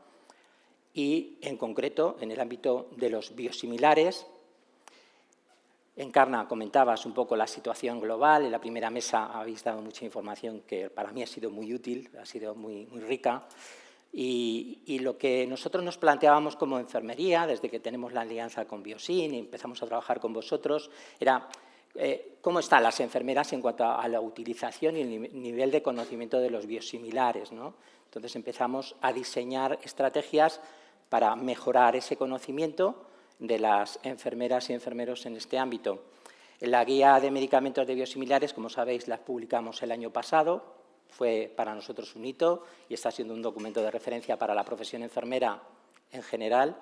Y, en concreto, en el ámbito de los biosimilares, Encarna, comentabas un poco la situación global. En la primera mesa habéis dado mucha información que para mí ha sido muy útil, ha sido muy rica. Y lo que nosotros nos planteábamos como enfermería, desde que tenemos la alianza con Biosin y empezamos a trabajar con vosotros, era cómo están las enfermeras en cuanto a la utilización y el nivel de conocimiento de los biosimilares, ¿no? Entonces empezamos a diseñar estrategias para mejorar ese conocimiento de las enfermeras y enfermeros en este ámbito. La guía de medicamentos de biosimilares, como sabéis, la publicamos el año pasado. Fue para nosotros un hito y está siendo un documento de referencia para la profesión enfermera en general.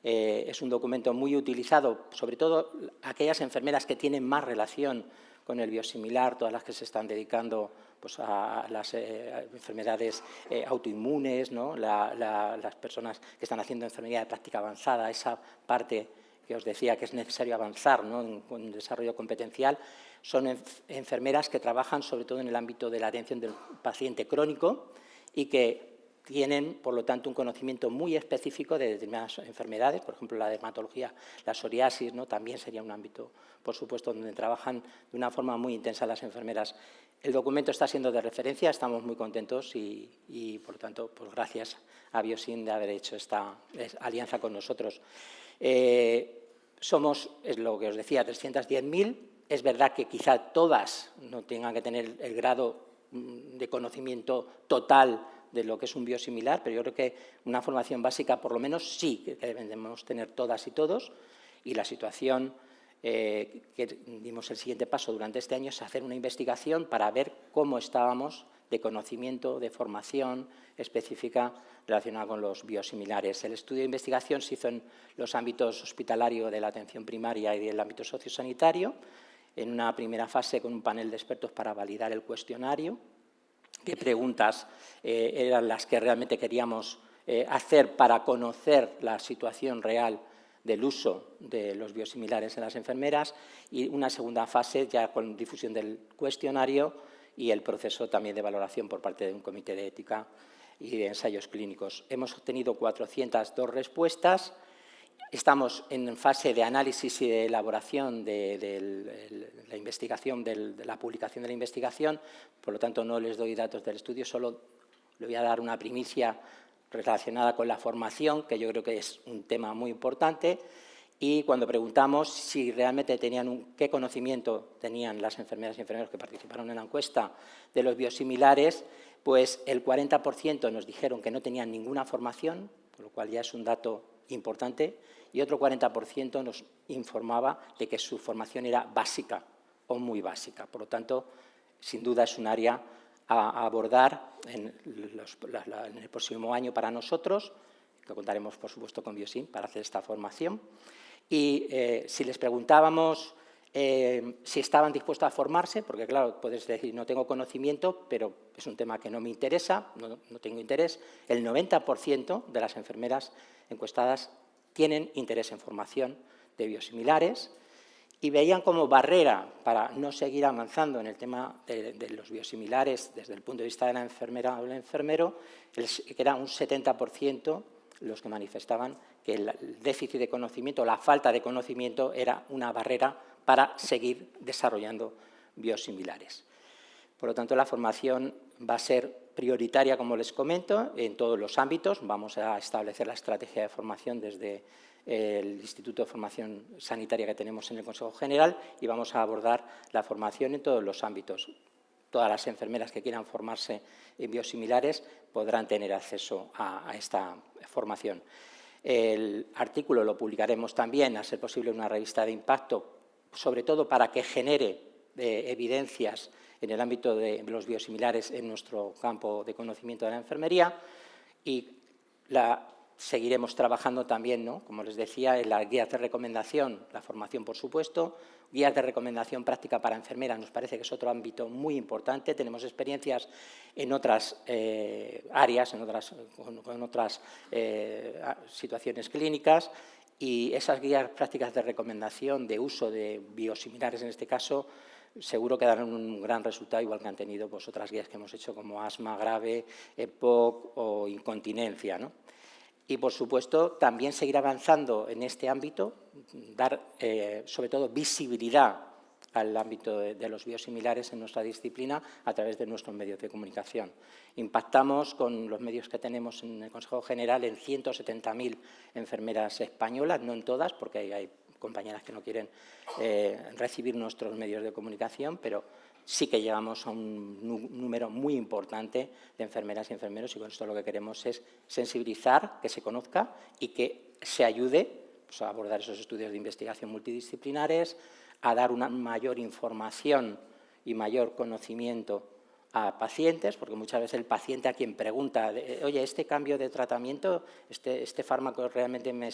Es un documento muy utilizado, sobre todo aquellas enfermeras que tienen más relación con el biosimilar, todas las que se están dedicando pues, a las enfermedades autoinmunes, ¿no? Las personas que están haciendo enfermería de práctica avanzada, esa parte que os decía que es necesario avanzar, ¿no? en desarrollo competencial, son enfermeras que trabajan sobre todo en el ámbito de la atención del paciente crónico y que tienen, por lo tanto, un conocimiento muy específico de determinadas enfermedades, por ejemplo, la dermatología, la psoriasis, ¿no? También sería un ámbito, por supuesto, donde trabajan de una forma muy intensa las enfermeras. El documento está siendo de referencia, estamos muy contentos y por lo tanto, pues gracias a Biosin de haber hecho esta alianza con nosotros. Somos, es lo que os decía, 310.000. Es verdad que quizá todas no tengan que tener el grado de conocimiento total de lo que es un biosimilar, pero yo creo que una formación básica, por lo menos, sí que debemos tener todas y todos. Y la situación que dimos el siguiente paso durante este año es hacer una investigación para ver cómo estábamos de conocimiento, de formación específica relacionada con los biosimilares. El estudio de investigación se hizo en los ámbitos hospitalario de la atención primaria y del ámbito sociosanitario, en una primera fase con un panel de expertos para validar el cuestionario, qué preguntas eran las que realmente queríamos hacer para conocer la situación real del uso de los biosimilares en las enfermeras, y una segunda fase ya con difusión del cuestionario y el proceso también de valoración por parte de un comité de ética y de ensayos clínicos. Hemos obtenido 402 respuestas. Estamos en fase de análisis y de elaboración de la investigación, de la publicación de la investigación, por lo tanto no les doy datos del estudio, solo le voy a dar una primicia relacionada con la formación, que yo creo que es un tema muy importante, y cuando preguntamos si realmente tenían qué conocimiento tenían las enfermeras y enfermeros que participaron en la encuesta de los biosimilares, pues el 40% nos dijeron que no tenían ninguna formación, por lo cual ya es un dato importante, y otro 40% nos informaba de que su formación era básica o muy básica. Por lo tanto, sin duda es un área a abordar en el próximo año para nosotros, que contaremos, por supuesto, con Biosin para hacer esta formación. Y si les preguntábamos si estaban dispuestos a formarse, porque, claro, puedes decir, no tengo conocimiento, pero es un tema que no me interesa, no tengo interés, el 90% de las enfermeras encuestadas tienen interés en formación de biosimilares y veían como barrera para no seguir avanzando en el tema de los biosimilares desde el punto de vista de la enfermera o el enfermero, que era un 70% los que manifestaban que el déficit de conocimiento, la falta de conocimiento era una barrera para seguir desarrollando biosimilares. Por lo tanto, la formación va a ser prioritaria, como les comento, en todos los ámbitos. Vamos a establecer la estrategia de formación desde el Instituto de Formación Sanitaria que tenemos en el Consejo General y vamos a abordar la formación en todos los ámbitos. Todas las enfermeras que quieran formarse en biosimilares podrán tener acceso a esta formación. El artículo lo publicaremos también, a ser posible, en una revista de impacto, sobre todo para que genere evidencias en el ámbito de los biosimilares en nuestro campo de conocimiento de la enfermería, y seguiremos trabajando también, ¿no?, como les decía, en las guías de recomendación, la formación, por supuesto, guías de recomendación práctica para enfermeras, nos parece que es otro ámbito muy importante. Tenemos experiencias en otras áreas, con otras situaciones clínicas, Y esas guías prácticas de recomendación de uso de biosimilares, en este caso, seguro que darán un gran resultado, igual que han tenido pues, otras guías que hemos hecho como asma grave, EPOC o incontinencia, ¿no? Y, por supuesto, también seguir avanzando en este ámbito, dar, sobre todo, visibilidad al ámbito de los biosimilares en nuestra disciplina a través de nuestros medios de comunicación. Impactamos con los medios que tenemos en el Consejo General en 170.000 enfermeras españolas, no en todas, porque hay compañeras que no quieren recibir nuestros medios de comunicación, pero sí que llegamos a un número muy importante de enfermeras y enfermeros, y con esto lo que queremos es sensibilizar, que se conozca y que se ayude pues, a abordar esos estudios de investigación multidisciplinares, a dar una mayor información y mayor conocimiento a pacientes, porque muchas veces el paciente a quien pregunta, oye, este cambio de tratamiento, este fármaco realmente me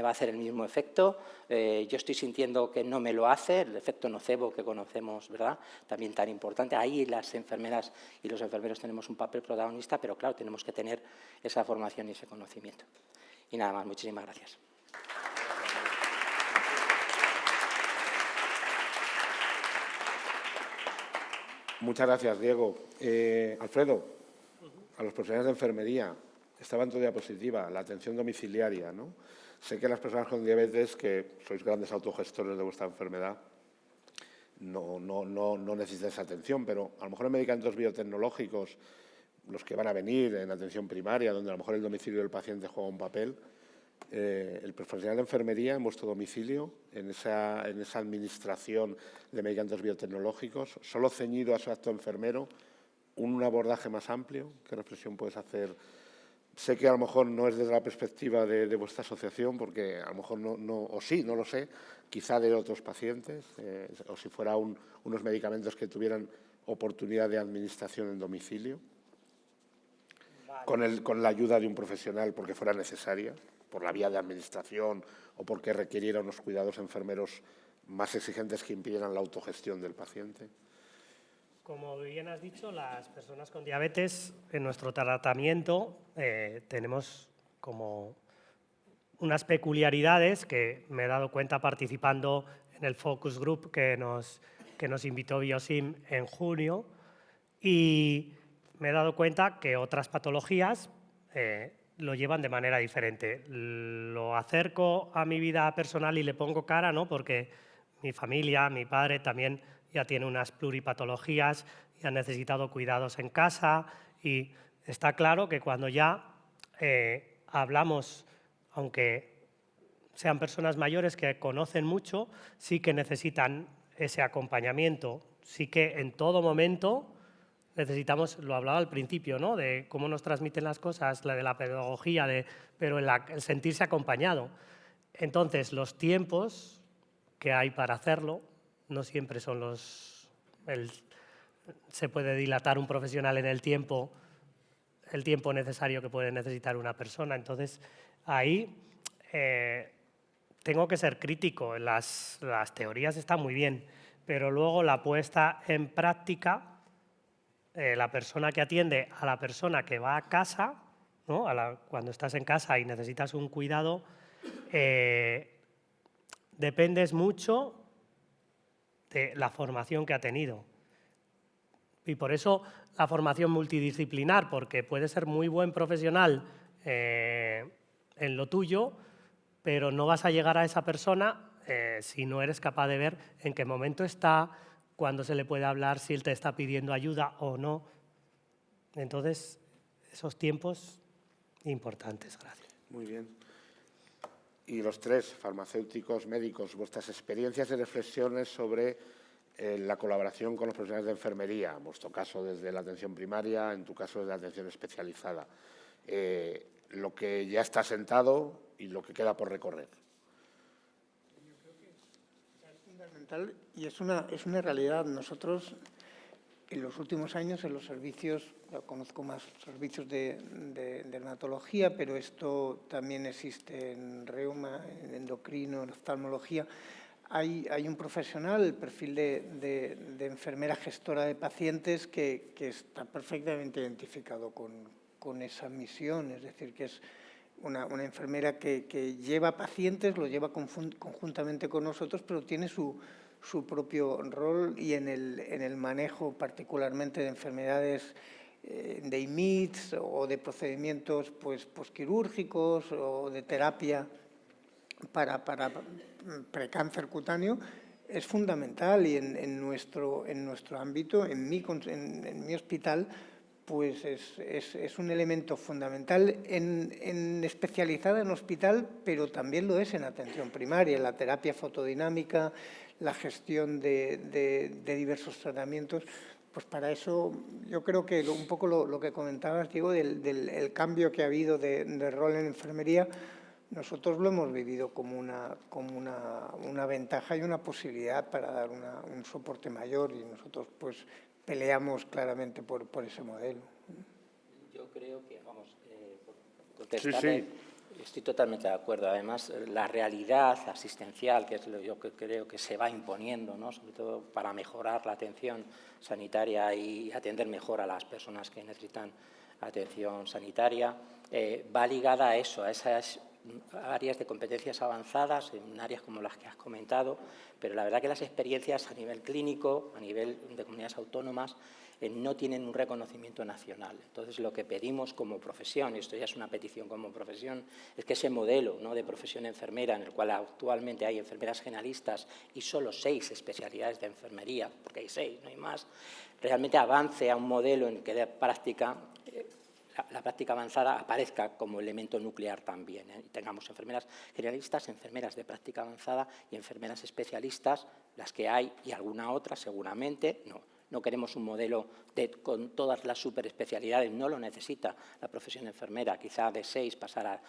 va a hacer el mismo efecto, yo estoy sintiendo que no me lo hace, el efecto nocebo que conocemos, ¿verdad? También tan importante. Ahí las enfermeras y los enfermeros tenemos un papel protagonista, pero claro, tenemos que tener esa formación y ese conocimiento. Y nada más, muchísimas gracias. Muchas gracias, Diego. Alfredo, a los profesionales de enfermería, estaba en tu diapositiva, la atención domiciliaria, ¿no? Sé que las personas con diabetes, que sois grandes autogestores de vuestra enfermedad, no necesitan esa atención, pero a lo mejor en medicamentos biotecnológicos, los que van a venir en atención primaria, donde a lo mejor el domicilio del paciente juega un papel, el profesional de enfermería en vuestro domicilio, en esa administración de medicamentos biotecnológicos, solo ceñido a su acto enfermero, un abordaje más amplio. ¿Qué reflexión puedes hacer? Sé que a lo mejor no es desde la perspectiva de vuestra asociación, porque a lo mejor o sí, no lo sé, quizá de otros pacientes, o si fuera unos medicamentos que tuvieran oportunidad de administración en domicilio, vale, con la ayuda de un profesional porque fuera necesaria, por la vía de administración o porque requiriera unos cuidados enfermeros más exigentes que impidieran la autogestión del paciente. Como bien has dicho, las personas con diabetes en nuestro tratamiento tenemos como unas peculiaridades que me he dado cuenta participando en el focus group que nos invitó Biosim en junio, y me he dado cuenta que otras patologías lo llevan de manera diferente. Lo acerco a mi vida personal y le pongo cara, ¿no? Porque mi familia, mi padre también ya tiene unas pluripatologías y ha necesitado cuidados en casa, y está claro que cuando ya hablamos, aunque sean personas mayores que conocen mucho, sí que necesitan ese acompañamiento, sí que en todo momento necesitamos, lo hablaba al principio, ¿no? De cómo nos transmiten las cosas, la de la pedagogía, pero el sentirse acompañado. Entonces, los tiempos que hay para hacerlo no siempre son se puede dilatar un profesional en el tiempo necesario que puede necesitar una persona. Entonces, ahí tengo que ser crítico. Las teorías están muy bien, pero luego la puesta en práctica, la persona que atiende a la persona que va a casa, ¿no? Cuando estás en casa y necesitas un cuidado, dependes mucho de la formación que ha tenido. Y por eso la formación multidisciplinar, porque puedes ser muy buen profesional en lo tuyo, pero no vas a llegar a esa persona si no eres capaz de ver en qué momento está, cuándo se le puede hablar, si él te está pidiendo ayuda o no. Entonces, esos tiempos importantes. Gracias. Muy bien. Y los tres, farmacéuticos, médicos, vuestras experiencias y reflexiones sobre la colaboración con los profesionales de enfermería, en vuestro caso desde la atención primaria, en tu caso desde la atención especializada, lo que ya está sentado y lo que queda por recorrer. Yo creo que es fundamental y es una realidad. Nosotros, en los últimos años, en los servicios, conozco más servicios de dermatología, pero esto también existe en reuma, en endocrino, en oftalmología. Hay un profesional, el perfil de enfermera gestora de pacientes, que está perfectamente identificado con esa misión, es decir, que es una enfermera que lleva pacientes, lo lleva conjuntamente con nosotros, pero tiene su propio rol y en el manejo particularmente de enfermedades de IMIDs o de procedimientos pues, posquirúrgicos o de terapia para precáncer cutáneo, es fundamental y en nuestro ámbito, en mi hospital, pues es un elemento fundamental en especializada en hospital, pero también lo es en atención primaria, en la terapia fotodinámica, la gestión de diversos tratamientos. Pues para eso yo creo que un poco lo que comentabas, Diego, del cambio que ha habido de rol en enfermería, nosotros lo hemos vivido como una ventaja y una posibilidad para dar un soporte mayor y nosotros pues peleamos claramente por ese modelo. Yo creo que, vamos, por contestarle, estoy totalmente de acuerdo. Además, la realidad asistencial, que es lo yo que creo que se va imponiendo, ¿no?, sobre todo para mejorar la atención sanitaria y atender mejor a las personas que necesitan atención sanitaria, va ligada a eso, a esas áreas de competencias avanzadas, en áreas como las que has comentado, pero la verdad que las experiencias a nivel clínico, a nivel de comunidades autónomas, no tienen un reconocimiento nacional. Entonces, lo que pedimos como profesión, y esto ya es una petición como profesión, es que ese modelo, ¿no?, de profesión enfermera, en el cual actualmente hay enfermeras generalistas y solo 6 especialidades de enfermería, porque hay 6, no hay más, realmente avance a un modelo en que de práctica la práctica avanzada aparezca como elemento nuclear también, y tengamos enfermeras generalistas, enfermeras de práctica avanzada y enfermeras especialistas, las que hay, y alguna otra seguramente. No queremos un modelo con todas las superespecialidades, no lo necesita la profesión enfermera, quizá de 6 pasar a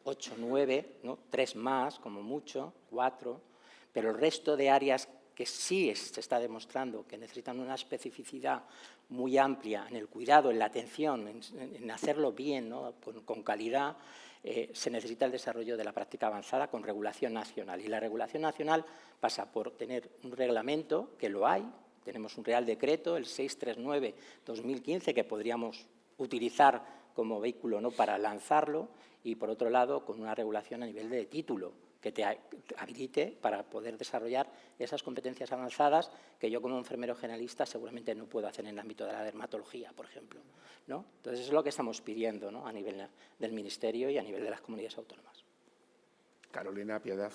8, 9, ¿no?, 3 más, como mucho, 4, pero el resto de áreas que sí se está demostrando que necesitan una especificidad muy amplia en el cuidado, en la atención, en hacerlo bien, ¿no?, con calidad, se necesita el desarrollo de la práctica avanzada con regulación nacional. Y la regulación nacional pasa por tener un reglamento, que lo hay, tenemos un Real Decreto, el 639/2015, que podríamos utilizar como vehículo, ¿no?, para lanzarlo, y por otro lado con una regulación a nivel de título, que te habilite para poder desarrollar esas competencias avanzadas que yo como enfermero generalista seguramente no puedo hacer en el ámbito de la dermatología, por ejemplo, ¿no? Entonces, es lo que estamos pidiendo, ¿no?, a nivel del Ministerio y a nivel de las comunidades autónomas. Carolina, Piedad.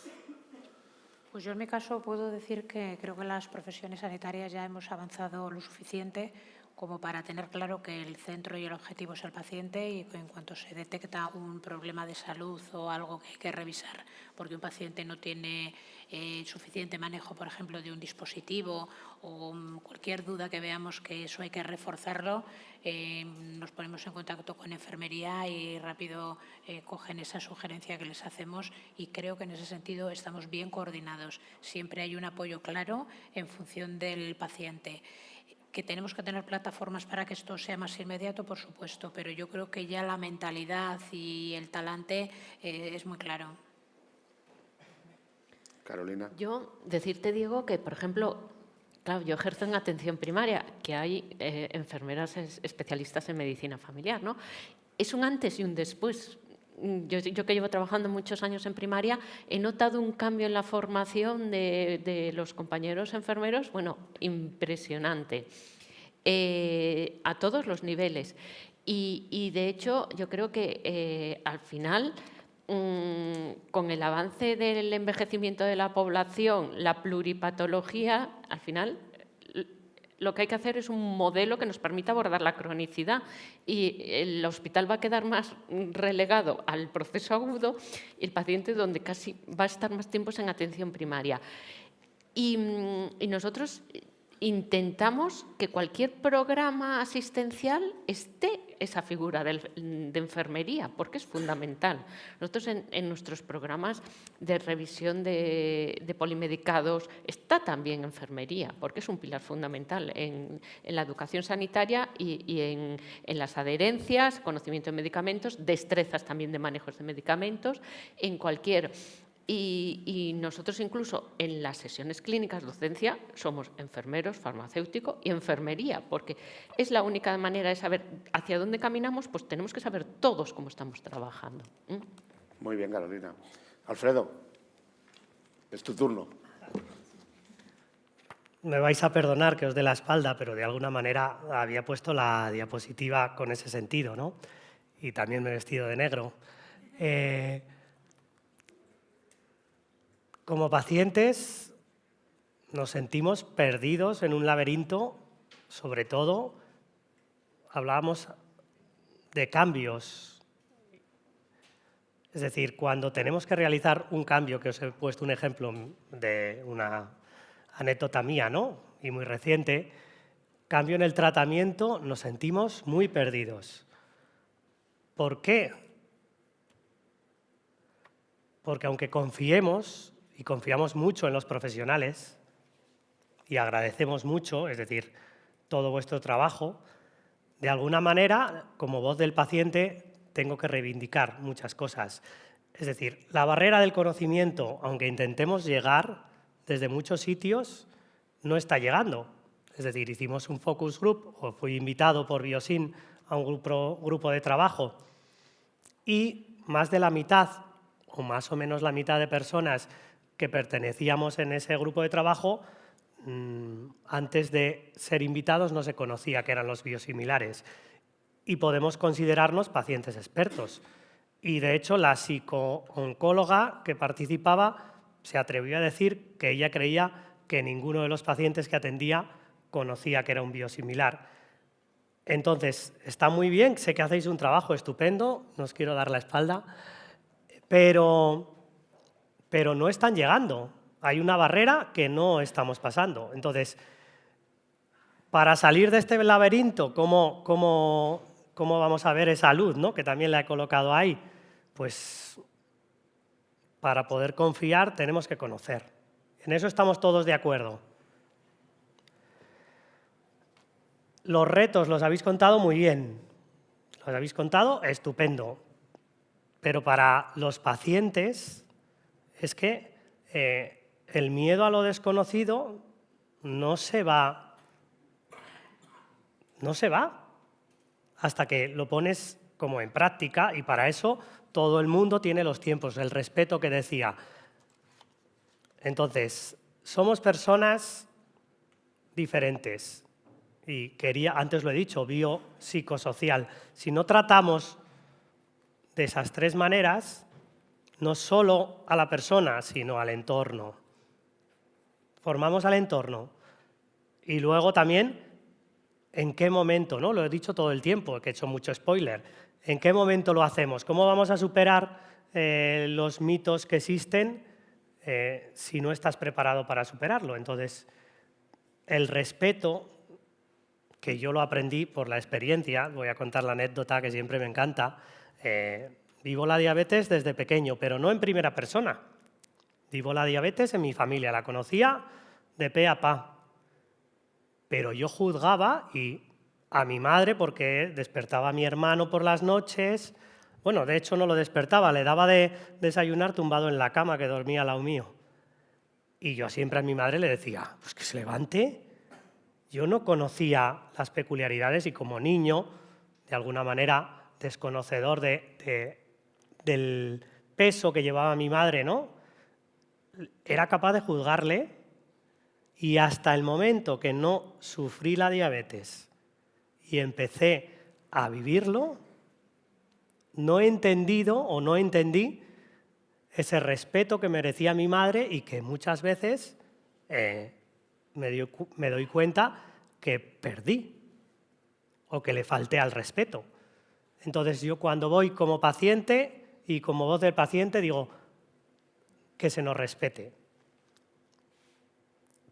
Pues yo en mi caso puedo decir que creo que las profesiones sanitarias ya hemos avanzado lo suficiente como para tener claro que el centro y el objetivo es el paciente y que en cuanto se detecta un problema de salud o algo que hay que revisar porque un paciente no tiene suficiente manejo, por ejemplo, de un dispositivo o cualquier duda que veamos que eso hay que reforzarlo, nos ponemos en contacto con enfermería y rápido cogen esa sugerencia que les hacemos y creo que en ese sentido estamos bien coordinados. Siempre hay un apoyo claro en función del paciente. Que tenemos que tener plataformas para que esto sea más inmediato, por supuesto, pero yo creo que ya la mentalidad y el talante es muy claro. Carolina. Yo decirte, Diego, que, por ejemplo, claro, yo ejerzo en atención primaria, que hay enfermeras especialistas en medicina familiar, ¿no? Es un antes y un después. Yo que llevo trabajando muchos años en primaria, he notado un cambio en la formación de los compañeros enfermeros, bueno, impresionante, a todos los niveles. Y de hecho, yo creo que al final, con el avance del envejecimiento de la población, la pluripatología, al final lo que hay que hacer es un modelo que nos permita abordar la cronicidad y el hospital va a quedar más relegado al proceso agudo y el paciente donde casi va a estar más tiempo en atención primaria. Y nosotros intentamos que cualquier programa asistencial esté esa figura de enfermería, porque es fundamental. Nosotros en nuestros programas de revisión de polimedicados está también enfermería, porque es un pilar fundamental en la educación sanitaria y en las adherencias, conocimiento de medicamentos, destrezas también de manejos de medicamentos, en cualquier Y nosotros incluso en las sesiones clínicas, docencia, somos enfermeros, farmacéutico y enfermería, porque es la única manera de saber hacia dónde caminamos, pues tenemos que saber todos cómo estamos trabajando. Muy bien, Carolina. Alfredo, es tu turno. Me vais a perdonar que os dé la espalda, pero de alguna manera había puesto la diapositiva con ese sentido, ¿no? Y también me he vestido de negro. Como pacientes nos sentimos perdidos en un laberinto, sobre todo hablábamos de cambios. Es decir, cuando tenemos que realizar un cambio, que os he puesto un ejemplo de una anécdota mía, ¿no? Y muy reciente, cambio en el tratamiento, nos sentimos muy perdidos. ¿Por qué? Porque aunque confiemos, y confiamos mucho en los profesionales, y agradecemos mucho, es decir, todo vuestro trabajo, de alguna manera, como voz del paciente, tengo que reivindicar muchas cosas. Es decir, la barrera del conocimiento, aunque intentemos llegar desde muchos sitios, no está llegando. Es decir, hicimos un focus group, o fui invitado por Biosin a un grupo de trabajo, y más de la mitad, o más o menos la mitad de personas que pertenecíamos en ese grupo de trabajo, antes de ser invitados no se conocía qué eran los biosimilares. Y podemos considerarnos pacientes expertos. Y de hecho la psico-oncóloga que participaba se atrevió a decir que ella creía que ninguno de los pacientes que atendía conocía que era un biosimilar. Entonces, está muy bien, sé que hacéis un trabajo estupendo, no os quiero dar la espalda, pero no están llegando. Hay una barrera que no estamos pasando. Entonces, para salir de este laberinto, ¿cómo vamos a ver esa luz, ¿no? Que también la he colocado ahí? Pues para poder confiar tenemos que conocer. En eso estamos todos de acuerdo. Los retos los habéis contado muy bien. Los habéis contado estupendo. Pero para los pacientes es que el miedo a lo desconocido no se va hasta que lo pones como en práctica, y para eso todo el mundo tiene los tiempos, el respeto que decía. Entonces, somos personas diferentes y antes lo he dicho, biopsicosocial. Si no tratamos de esas tres maneras, no solo a la persona, sino al entorno. Formamos al entorno. Y luego también, ¿en qué momento? ¿No? Lo he dicho todo el tiempo, que he hecho mucho spoiler. ¿En qué momento lo hacemos? ¿Cómo vamos a superar los mitos que existen si no estás preparado para superarlo? Entonces, el respeto, que yo lo aprendí por la experiencia, voy a contar la anécdota que siempre me encanta. Vivo la diabetes desde pequeño, pero no en primera persona. Vivo la diabetes en mi familia, la conocía de pe a pa. Pero yo juzgaba a mi madre porque despertaba a mi hermano por las noches. Bueno, de hecho no lo despertaba, le daba de desayunar tumbado en la cama que dormía al lado mío. Y yo siempre a mi madre le decía, pues que se levante. Yo no conocía las peculiaridades y como niño, de alguna manera desconocedor del peso que llevaba mi madre, ¿no? Era capaz de juzgarle, y hasta el momento que no sufrí la diabetes y empecé a vivirlo, no he entendido o no entendí ese respeto que merecía mi madre y que muchas veces me doy cuenta que perdí o que le falté al respeto. Entonces yo cuando voy como paciente y como voz del paciente digo que se nos respete.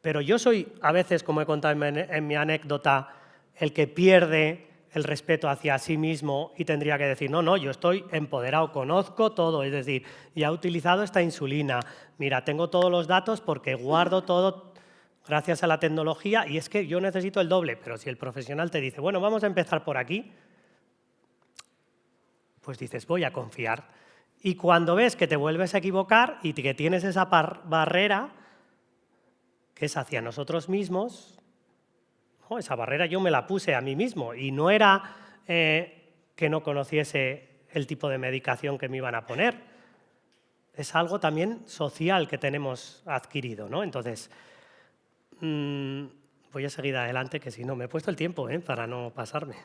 Pero yo soy, a veces, como he contado en mi anécdota, el que pierde el respeto hacia sí mismo y tendría que decir, no, yo estoy empoderado, conozco todo, es decir, ya he utilizado esta insulina, mira, tengo todos los datos porque guardo todo gracias a la tecnología y es que yo necesito el doble. Pero si el profesional te dice, bueno, vamos a empezar por aquí, pues dices, voy a confiar. Y cuando ves que te vuelves a equivocar y que tienes esa barrera, que es hacia nosotros mismos, ¿no? Esa barrera yo me la puse a mí mismo y no era que no conociese el tipo de medicación que me iban a poner. Es algo también social que tenemos adquirido, ¿no? Entonces, voy a seguir adelante, que si no, me he puesto el tiempo para no pasarme.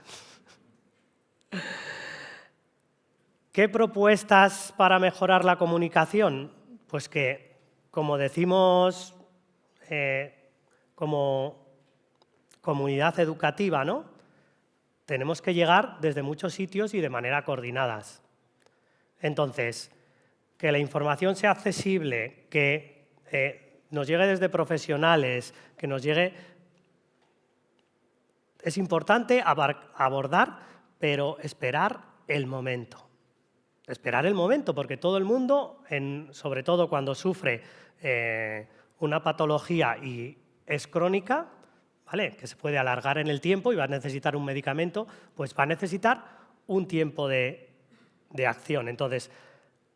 ¿Qué propuestas para mejorar la comunicación? Pues que, como decimos, como comunidad educativa, ¿no? Tenemos que llegar desde muchos sitios y de manera coordinadas. Entonces, que la información sea accesible, que nos llegue desde profesionales, que nos llegue... Es importante abordar, pero esperar el momento. Esperar el momento, porque todo el mundo, sobre todo cuando sufre una patología y es crónica, ¿vale?, que se puede alargar en el tiempo y va a necesitar un medicamento, pues va a necesitar un tiempo de acción. Entonces,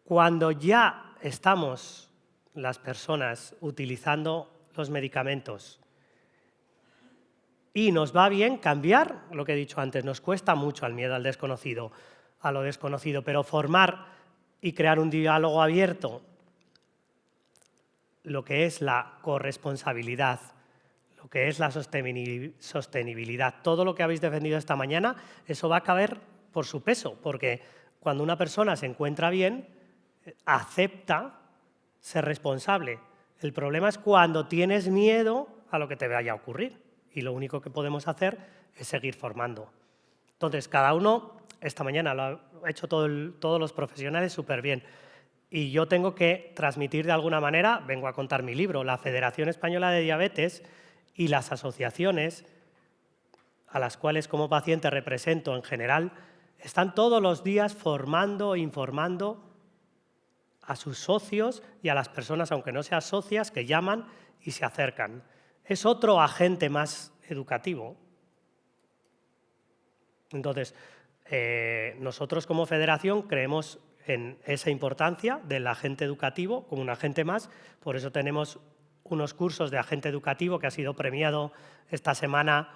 cuando ya estamos las personas utilizando los medicamentos y nos va bien cambiar, lo que he dicho antes, nos cuesta mucho al miedo al desconocido, a lo desconocido, pero formar y crear un diálogo abierto, lo que es la corresponsabilidad, lo que es la sostenibilidad, todo lo que habéis defendido esta mañana, eso va a caber por su peso, porque cuando una persona se encuentra bien, acepta ser responsable. El problema es cuando tienes miedo a lo que te vaya a ocurrir y lo único que podemos hacer es seguir formando. Entonces, cada uno, esta mañana lo ha hecho todos los profesionales súper bien. Y yo tengo que transmitir de alguna manera, vengo a contar mi libro, la Federación Española de Diabetes y las asociaciones a las cuales como paciente represento en general, están todos los días formando e informando a sus socios y a las personas, aunque no sean socias, que llaman y se acercan. Es otro agente más educativo. Entonces, nosotros como federación creemos en esa importancia del agente educativo como un agente más, por eso tenemos unos cursos de agente educativo que ha sido premiado esta semana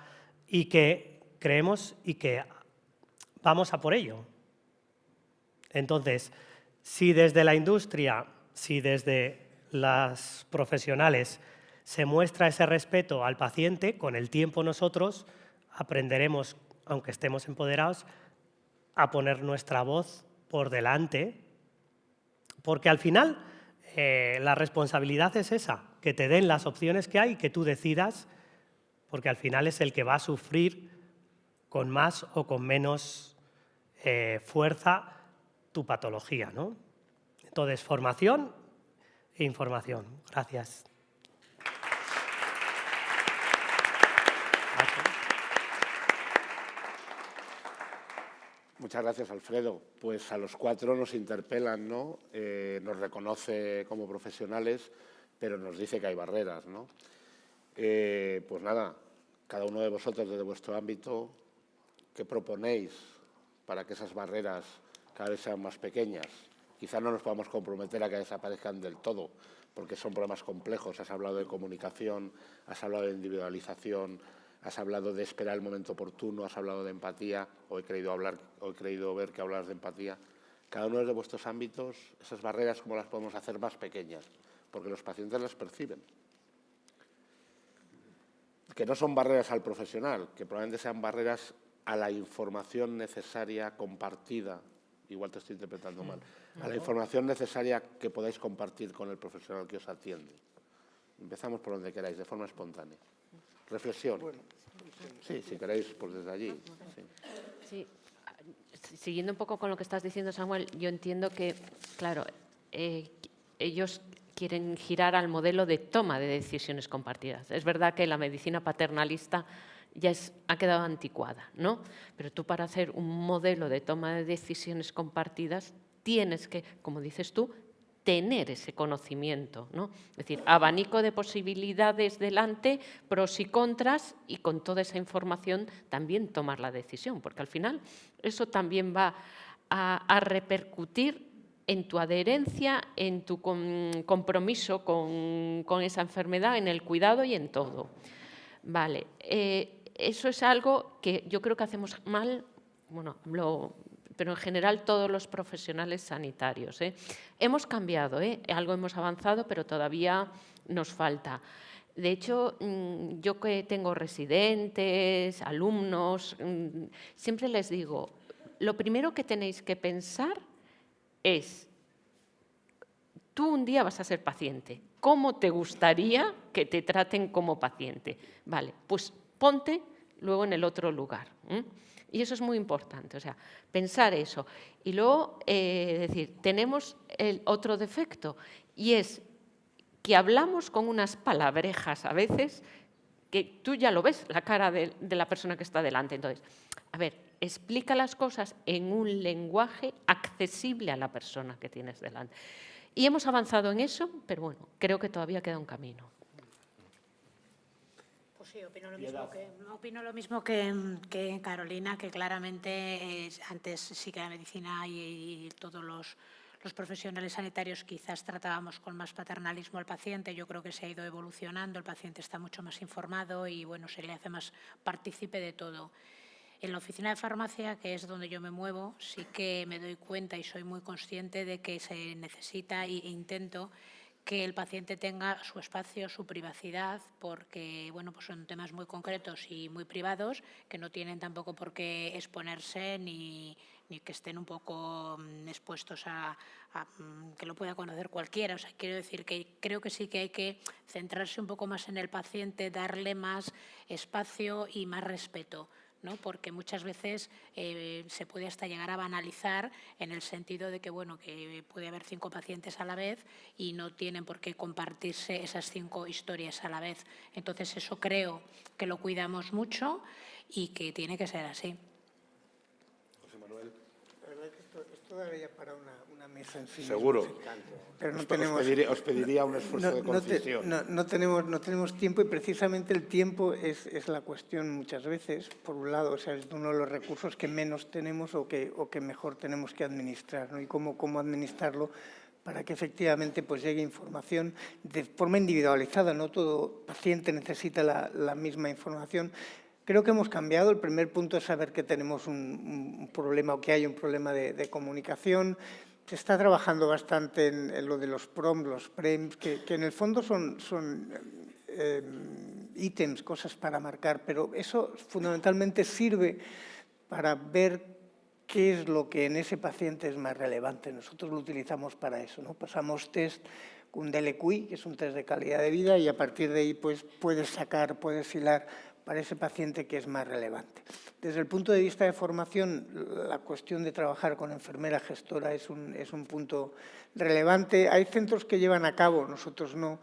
y que creemos y que vamos a por ello. Entonces, si desde la industria, si desde las profesionales se muestra ese respeto al paciente, con el tiempo nosotros aprenderemos, aunque estemos empoderados, a poner nuestra voz por delante, porque al final la responsabilidad es esa, que te den las opciones que hay y que tú decidas, porque al final es el que va a sufrir con más o con menos fuerza tu patología, ¿no? Entonces, formación e información. Gracias. Muchas gracias, Alfredo. Pues a los cuatro nos interpelan, ¿no? Nos reconoce como profesionales, pero nos dice que hay barreras, ¿no? Pues nada, cada uno de vosotros desde vuestro ámbito, ¿qué proponéis para que esas barreras cada vez sean más pequeñas? Quizás no nos podamos comprometer a que desaparezcan del todo, porque son problemas complejos. Has hablado de comunicación, has hablado de individualización, has hablado de esperar el momento oportuno, has hablado de empatía, o he creído ver que hablas de empatía. Cada uno de vuestros ámbitos, esas barreras, ¿cómo las podemos hacer más pequeñas? Porque los pacientes las perciben. Que no son barreras al profesional, que probablemente sean barreras a la información necesaria compartida. Igual te estoy interpretando mal. A la información necesaria que podáis compartir con el profesional que os atiende. Empezamos por donde queráis, de forma espontánea. Reflexión. Sí, si queréis, pues desde allí. Sí. Siguiendo un poco con lo que estás diciendo, Samuel, yo entiendo que, claro, ellos quieren girar al modelo de toma de decisiones compartidas. Es verdad que la medicina paternalista ya ha quedado anticuada, ¿no? Pero tú, para hacer un modelo de toma de decisiones compartidas, tienes que, como dices tú, tener ese conocimiento, ¿no? Es decir, abanico de posibilidades delante, pros y contras, y con toda esa información también tomar la decisión, porque al final eso también va a repercutir en tu adherencia, en tu compromiso con esa enfermedad, en el cuidado y en todo. Vale, eso es algo que yo creo que hacemos mal, bueno, pero en general todos los profesionales sanitarios. Hemos cambiado, algo hemos avanzado, pero todavía nos falta. De hecho, yo que tengo residentes, alumnos, siempre les digo, lo primero que tenéis que pensar es, tú un día vas a ser paciente, ¿cómo te gustaría que te traten como paciente? Vale, pues ponte luego en el otro lugar. Y eso es muy importante, o sea, pensar eso. Y luego, decir, tenemos el otro defecto, y es que hablamos con unas palabrejas a veces que tú ya lo ves, la cara de la persona que está delante. Entonces, a ver, explica las cosas en un lenguaje accesible a la persona que tienes delante. Y hemos avanzado en eso, pero bueno, creo que todavía queda un camino. Pues sí, opino lo mismo que Carolina, que claramente antes sí que la medicina y todos los profesionales sanitarios quizás tratábamos con más paternalismo al paciente. Yo creo que se ha ido evolucionando, el paciente está mucho más informado y bueno, se le hace más partícipe de todo. En la oficina de farmacia, que es donde yo me muevo, sí que me doy cuenta y soy muy consciente de que se necesita e intento que el paciente tenga su espacio, su privacidad, porque bueno, pues son temas muy concretos y muy privados que no tienen tampoco por qué exponerse ni que estén un poco expuestos a que lo pueda conocer cualquiera. O sea, quiero decir que creo que sí que hay que centrarse un poco más en el paciente, darle más espacio y más respeto, ¿no? Porque muchas veces se puede hasta llegar a banalizar en el sentido de que, bueno, que puede haber 5 pacientes a la vez y no tienen por qué compartirse esas 5 historias a la vez. Entonces, eso creo que lo cuidamos mucho y que tiene que ser así. José Manuel. La verdad es que esto daría para una mesa en sí. Seguro. Pero no os pediría un esfuerzo de concisión. No tenemos tiempo y precisamente el tiempo es la cuestión muchas veces. Por un lado, o sea, es uno de los recursos que menos tenemos o que mejor tenemos que administrar, ¿no? Y cómo administrarlo para que efectivamente pues, llegue información de forma individualizada. No todo paciente necesita la misma información. Creo que hemos cambiado. El primer punto es saber que tenemos un problema o que hay un problema de comunicación. Se está trabajando bastante en lo de los PROM, los PREMs, que en el fondo son ítems, cosas para marcar, pero eso fundamentalmente sirve para ver qué es lo que en ese paciente es más relevante. Nosotros lo utilizamos para eso, ¿no? Pasamos test, un DLQI, que es un test de calidad de vida, y a partir de ahí pues, puedes hilar para ese paciente que es más relevante. Desde el punto de vista de formación, la cuestión de trabajar con enfermera gestora es un punto relevante. Hay centros que llevan a cabo, nosotros no.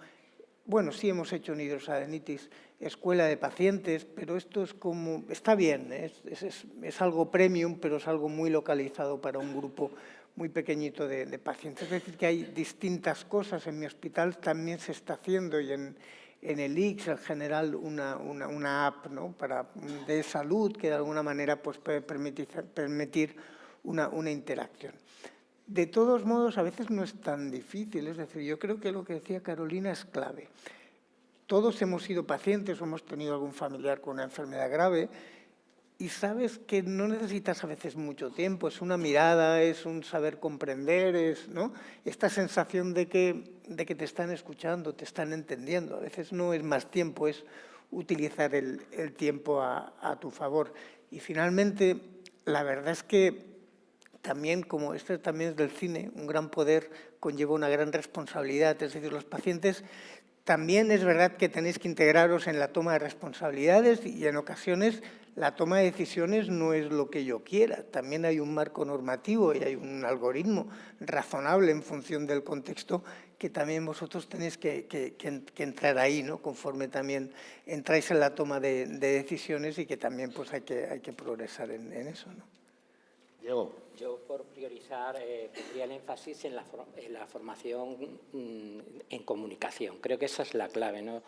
Bueno, sí hemos hecho en hidrosalinitis escuela de pacientes, pero esto es como, está bien, es algo premium, pero es algo muy localizado para un grupo muy pequeñito de pacientes. Es decir, que hay distintas cosas. En mi hospital también se está haciendo y en el ICS, en general, una app, ¿no? de salud que de alguna manera pues, puede permitir una interacción. De todos modos, a veces no es tan difícil. Es decir, yo creo que lo que decía Carolina es clave. Todos hemos sido pacientes o hemos tenido algún familiar con una enfermedad grave y sabes que no necesitas a veces mucho tiempo. Es una mirada, es un saber comprender, ¿no? Esta sensación de que te están escuchando, te están entendiendo. A veces no es más tiempo, es utilizar el tiempo a tu favor. Y finalmente, la verdad es que también, como esto también es del cine, un gran poder conlleva una gran responsabilidad. Es decir, los pacientes también es verdad que tenéis que integraros en la toma de responsabilidades y en ocasiones la toma de decisiones no es lo que yo quiera. También hay un marco normativo y hay un algoritmo razonable en función del contexto que también vosotros tenéis que entrar ahí, ¿no? Conforme también entráis en la toma de decisiones y que también pues, hay que progresar en eso, ¿no? Diego. Yo por priorizar, pondría el énfasis en la formación en comunicación. Creo que esa es la clave, ¿no?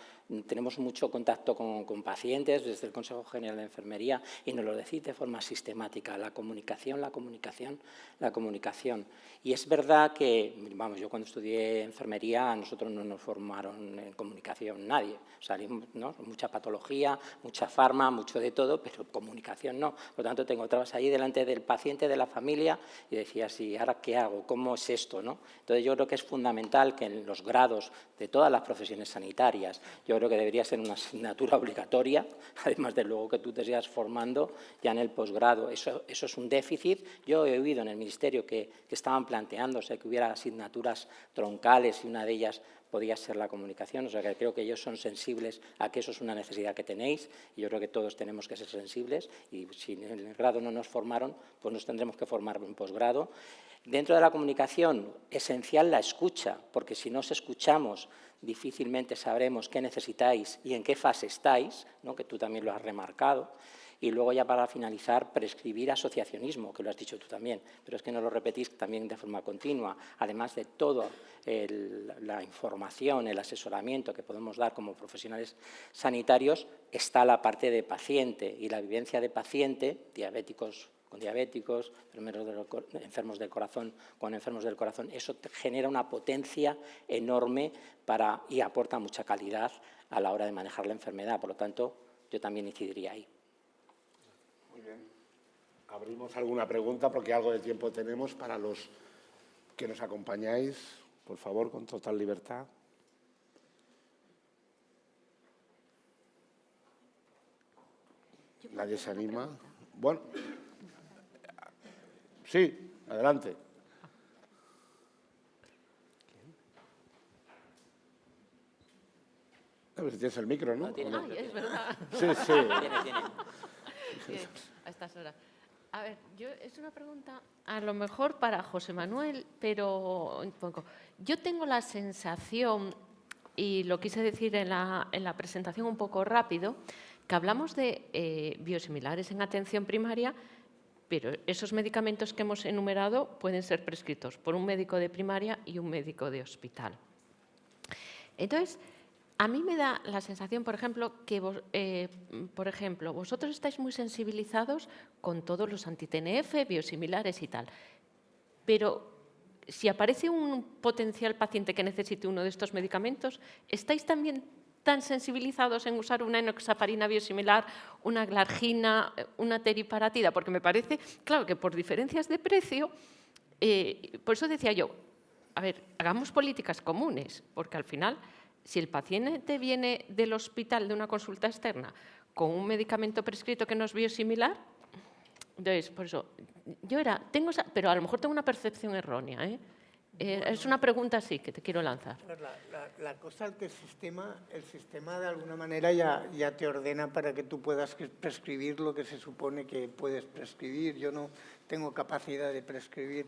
Tenemos mucho contacto con pacientes desde el Consejo General de Enfermería y nos lo decís de forma sistemática, la comunicación, la comunicación, la comunicación. Y es verdad que, vamos, yo cuando estudié enfermería, a nosotros no nos formaron en comunicación nadie. Salimos, ¿no? Mucha patología, mucha farma, mucho de todo, pero comunicación no. Por lo tanto, te encontrabas ahí delante del paciente, de la familia, y decías, ¿y ahora qué hago? ¿Cómo es esto? ¿No? Entonces, yo creo que es fundamental que en los grados de todas las profesiones sanitarias, yo creo que debería ser una asignatura obligatoria, además de luego que tú te sigas formando ya en el posgrado. Eso es un déficit. Yo he oído en el Ministerio que estaban planteándose que hubiera asignaturas troncales y una de ellas podía ser la comunicación, o sea que creo que ellos son sensibles a que eso es una necesidad que tenéis y yo creo que todos tenemos que ser sensibles y si en el grado no nos formaron, pues nos tendremos que formar en posgrado. Dentro de la comunicación, esencial la escucha, porque si no os escuchamos, difícilmente sabremos qué necesitáis y en qué fase estáis, ¿no? Que tú también lo has remarcado. Y luego ya para finalizar, prescribir asociacionismo, que lo has dicho tú también, pero es que no lo repetís también de forma continua. Además de toda la información, el asesoramiento que podemos dar como profesionales sanitarios, está la parte de paciente y la vivencia de paciente, diabéticos con diabéticos, enfermos del corazón con enfermos del corazón. Eso genera una potencia enorme y aporta mucha calidad a la hora de manejar la enfermedad. Por lo tanto, yo también incidiría ahí. Muy bien. Abrimos alguna pregunta porque algo de tiempo tenemos para los que nos acompañáis. Por favor, con total libertad. ¿Nadie se anima? Bueno, sí, adelante. A ver si tienes el micro, ¿no? Ay, es verdad. Sí, sí. Bien, a estas horas. A ver, es una pregunta a lo mejor para José Manuel, pero un poco. Yo tengo la sensación, y lo quise decir en la presentación un poco rápido, que hablamos de biosimilares en atención primaria, pero esos medicamentos que hemos enumerado pueden ser prescritos por un médico de primaria y un médico de hospital. Entonces, a mí me da la sensación, por ejemplo, que vosotros estáis muy sensibilizados con todos los anti-TNF, biosimilares y tal. Pero si aparece un potencial paciente que necesite uno de estos medicamentos, ¿estáis también tan sensibilizados en usar una enoxaparina biosimilar, una glargina, una teriparatida? Porque me parece, claro, que por diferencias de precio, por eso decía yo, a ver, hagamos políticas comunes, porque al final, si el paciente viene del hospital de una consulta externa con un medicamento prescrito que no es biosimilar, entonces, por eso, pero a lo mejor tengo una percepción errónea, ¿eh? Es una pregunta así que te quiero lanzar. La cosa es que el sistema de alguna manera ya te ordena para que tú puedas prescribir lo que se supone que puedes prescribir. Yo no tengo capacidad de prescribir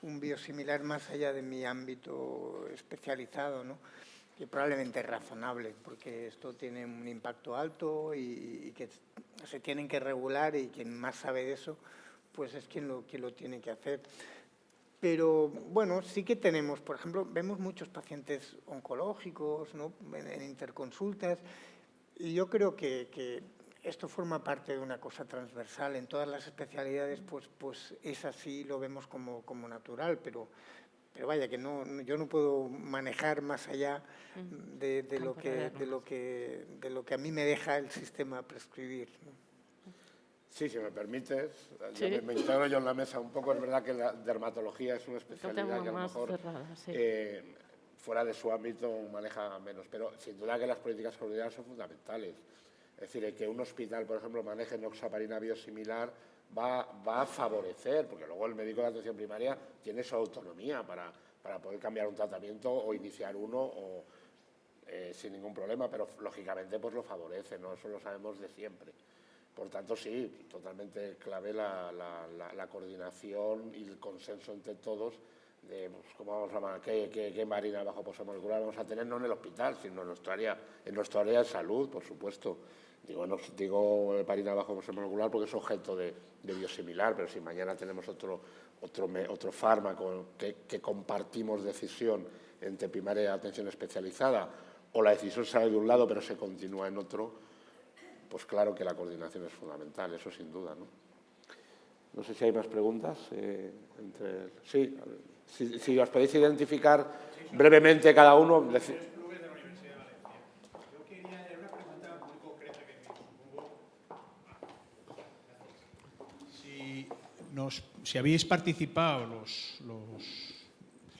un biosimilar más allá de mi ámbito especializado, ¿no? Que probablemente es razonable, porque esto tiene un impacto alto y que se tienen que regular y quien más sabe de eso, pues es quien lo tiene que hacer. Pero, bueno, sí que tenemos, por ejemplo, vemos muchos pacientes oncológicos, ¿no? en interconsultas, y yo creo que esto forma parte de una cosa transversal. En todas las especialidades, pues es así, lo vemos como natural, pero vaya, que yo no puedo manejar más allá de lo que a mí me deja el sistema prescribir, ¿no? Sí, si me permites, Sí. me integro yo en la mesa un poco. Es verdad que la dermatología es una especialidad que a lo mejor cerrada, sí. fuera de su ámbito maneja menos, pero sin duda que las políticas comunitarias son fundamentales. Es decir, que un hospital, por ejemplo, maneje enoxaparina biosimilar va a favorecer, porque luego el médico de atención primaria tiene su autonomía para poder cambiar un tratamiento o iniciar uno sin ningún problema, pero lógicamente pues lo favorece, ¿no? Eso lo sabemos de siempre. Por tanto, sí, totalmente clave la coordinación y el consenso entre todos de pues, cómo vamos a llamar, qué marina bajo molecular vamos a tener, no en el hospital, sino en nuestra área de salud, por supuesto. Digo marina bajo molecular porque es objeto de biosimilar, pero si mañana tenemos otro otro fármaco que compartimos decisión entre primaria y atención especializada, o la decisión sale de un lado pero se continúa en otro, pues claro que la coordinación es fundamental, eso sin duda, ¿no? No sé si hay más preguntas. Sí, si os podéis identificar brevemente cada uno. Si habéis participado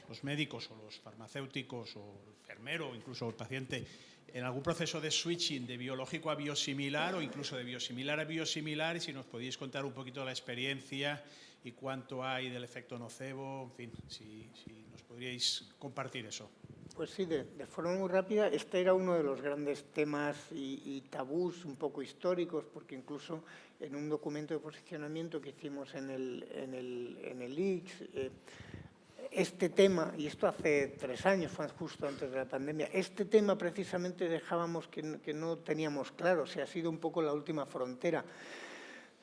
los médicos o los farmacéuticos o el enfermero o incluso el paciente en algún proceso de switching de biológico a biosimilar o incluso de biosimilar a biosimilar, y si nos podéis contar un poquito la experiencia y cuánto hay del efecto nocebo, en fin, si nos podríais compartir eso. Pues sí, de forma muy rápida, este era uno de los grandes temas y tabús un poco históricos, porque incluso en un documento de posicionamiento que hicimos en el ICS, este tema, y esto hace 3 años, fue justo antes de la pandemia, este tema precisamente dejábamos que no teníamos claro, o sea, ha sido un poco la última frontera.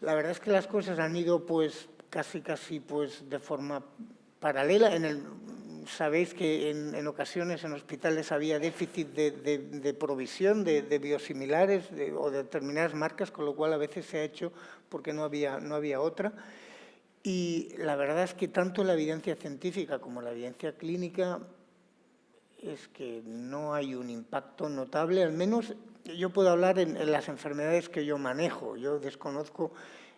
La verdad es que las cosas han ido pues casi pues de forma paralela. Sabéis que en ocasiones en hospitales había déficit de provisión de biosimilares o de determinadas marcas, con lo cual a veces se ha hecho porque no había otra. Y la verdad es que tanto la evidencia científica como la evidencia clínica es que no hay un impacto notable, al menos yo puedo hablar en las enfermedades que yo manejo. Yo desconozco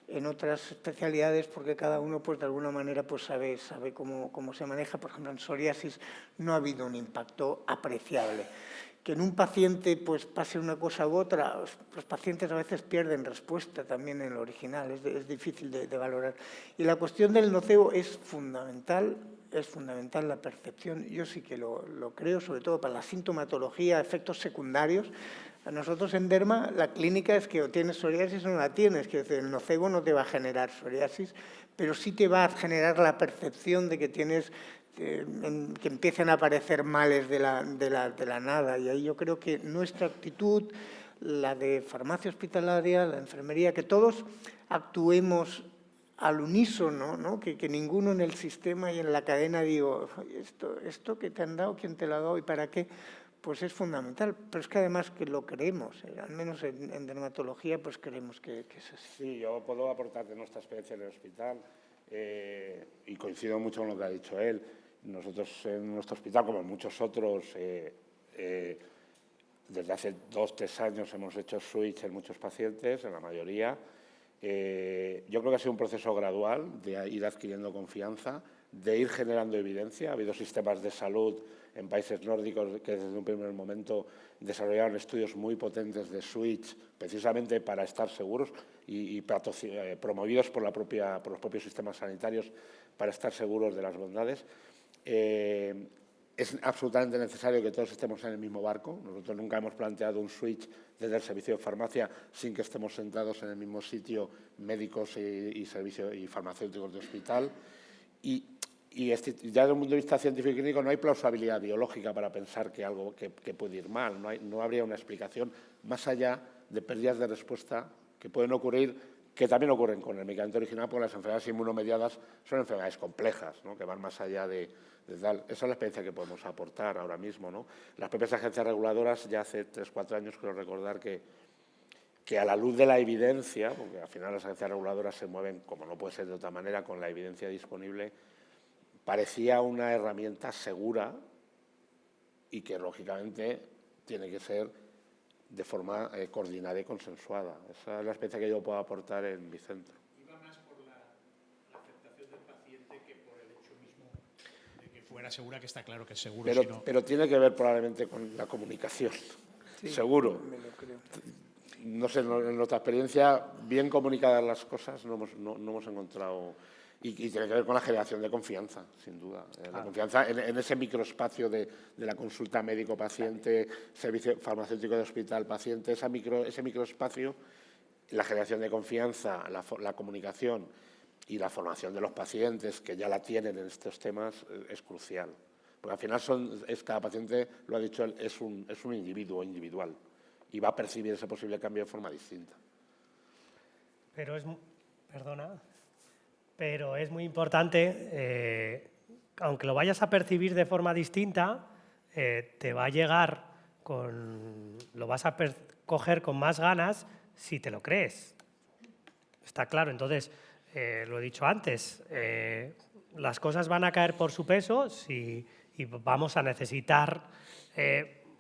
en otras especialidades porque cada uno pues de alguna manera pues sabe cómo se maneja. Por ejemplo, en psoriasis no ha habido un impacto apreciable. Que en un paciente pues pase una cosa u otra, los pacientes a veces pierden respuesta también en lo original, es difícil de valorar. Y la cuestión del nocebo es fundamental la percepción. Yo sí que lo creo, sobre todo para la sintomatología, efectos secundarios. A nosotros en Derma la clínica es que o tienes psoriasis o no la tienes, que el nocebo no te va a generar psoriasis, pero sí te va a generar la percepción de que tienes que empiecen a aparecer males de la nada. Y ahí yo creo que nuestra actitud, la de farmacia hospitalaria, la enfermería, que todos actuemos al unísono, ¿no? Que ninguno en el sistema y en la cadena digo, esto que te han dado, quién te lo ha dado y para qué, pues es fundamental. Pero es que además que lo creemos, al menos en dermatología, pues creemos que es así. Sí, yo puedo aportar de nuestra experiencia en el hospital y coincido mucho con lo que ha dicho él. Nosotros en nuestro hospital, como en muchos otros, desde hace 2 o 3 años hemos hecho switch en muchos pacientes, en la mayoría. Yo creo que ha sido un proceso gradual de ir adquiriendo confianza, de ir generando evidencia. Ha habido sistemas de salud en países nórdicos que desde un primer momento desarrollaron estudios muy potentes de switch precisamente para estar seguros y promovidos por los propios sistemas sanitarios para estar seguros de las bondades. Es absolutamente necesario que todos estemos en el mismo barco. Nosotros nunca hemos planteado un switch desde el servicio de farmacia sin que estemos sentados en el mismo sitio médicos y farmacéuticos de hospital. Y ya desde un punto de vista científico y clínico no hay plausibilidad biológica para pensar que algo que puede ir mal. No habría una explicación más allá de pérdidas de respuesta que pueden ocurrir, que también ocurren con el medicamento original, porque las enfermedades inmunomediadas son enfermedades complejas, ¿no? Que van más allá de tal. Esa es la experiencia que podemos aportar ahora mismo, ¿no? Las propias agencias reguladoras, ya hace 3 o 4 años, creo recordar que a la luz de la evidencia, porque al final las agencias reguladoras se mueven, como no puede ser de otra manera, con la evidencia disponible, parecía una herramienta segura y que, lógicamente, tiene que ser de forma coordinada y consensuada. Esa es la experiencia que yo puedo aportar en mi centro. Iba más por la aceptación del paciente que por el hecho mismo de que fuera segura, que está claro que es seguro. Pero tiene que ver probablemente con la comunicación, sí, seguro. Me lo creo. No sé, en nuestra experiencia, bien comunicadas las cosas no hemos encontrado. Y tiene que ver con la generación de confianza, sin duda. La confianza en ese microespacio de la consulta médico-paciente, servicio farmacéutico de hospital-paciente, ese microespacio, la generación de confianza, la comunicación y la formación de los pacientes que ya la tienen en estos temas es crucial. Porque al final cada paciente, lo ha dicho él, es un individuo individual y va a percibir ese posible cambio de forma distinta. Pero perdona. pero es muy importante, aunque lo vayas a percibir de forma distinta, te va a llegar lo vas a coger con más ganas si te lo crees. Está claro. Entonces, lo he dicho antes, las cosas van a caer por su peso y vamos a necesitar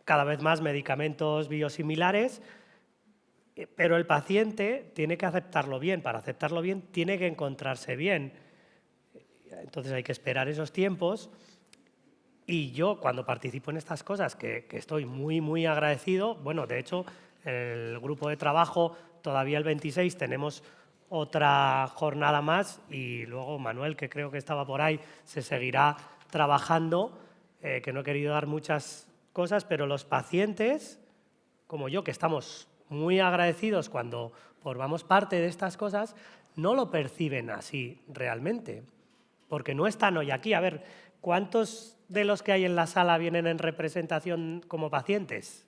cada vez más medicamentos biosimilares, pero el paciente tiene que aceptarlo bien. Para aceptarlo bien, tiene que encontrarse bien. Entonces, hay que esperar esos tiempos. Y yo, cuando participo en estas cosas, que estoy muy, muy agradecido, bueno, de hecho, el grupo de trabajo, todavía el 26, tenemos otra jornada más y luego Manuel, que creo que estaba por ahí, se seguirá trabajando, que no he querido dar muchas cosas, pero los pacientes, como yo, que estamos muy agradecidos cuando formamos parte de estas cosas, no lo perciben así realmente, porque no están hoy aquí. A ver, ¿cuántos de los que hay en la sala vienen en representación como pacientes?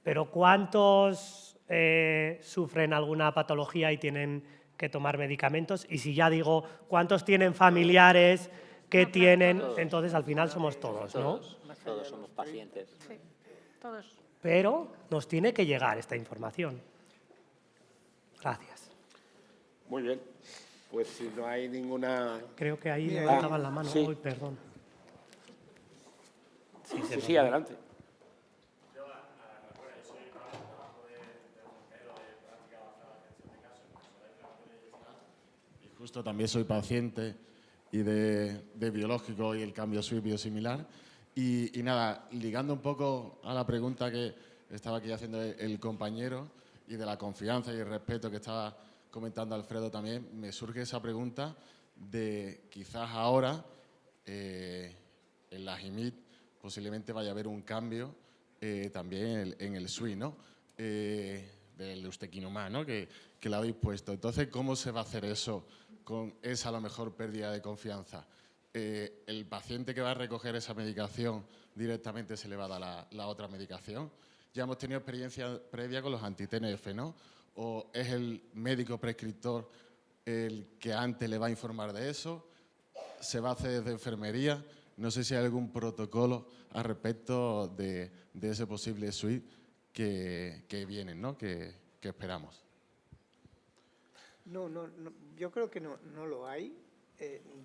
¿Pero cuántos sufren alguna patología y tienen que tomar medicamentos? Y si ya digo, ¿cuántos tienen familiares que tienen? Entonces, al final somos todos, ¿no? Todos somos pacientes. Sí, todos. Pero nos tiene que llegar esta información. Gracias. Muy bien. Pues si no hay ninguna... Creo que ahí levantaban la mano. sí. Uy, perdón. Sí, adelante. Y justo también soy paciente y de biológico y el cambio SWIT biosimilar. Y nada, ligando un poco a la pregunta que estaba aquí haciendo el compañero y de la confianza y el respeto que estaba comentando Alfredo también, me surge esa pregunta de quizás ahora en la GIMIT posiblemente vaya a haber un cambio también en el SWIT, ¿no? Del ustekinumab, ¿no? Que lo habéis puesto. Entonces, ¿cómo se va a hacer eso con esa a lo mejor pérdida de confianza? ¿El paciente que va a recoger esa medicación directamente se le va a dar la otra medicación? Ya hemos tenido experiencia previa con los anti-TNF, ¿no? ¿O es el médico prescriptor el que antes le va a informar de eso? ¿Se va a hacer desde enfermería? No sé si hay algún protocolo al respecto de ese posible SWIT que vienen, ¿no? Que esperamos. No, yo creo que no lo hay.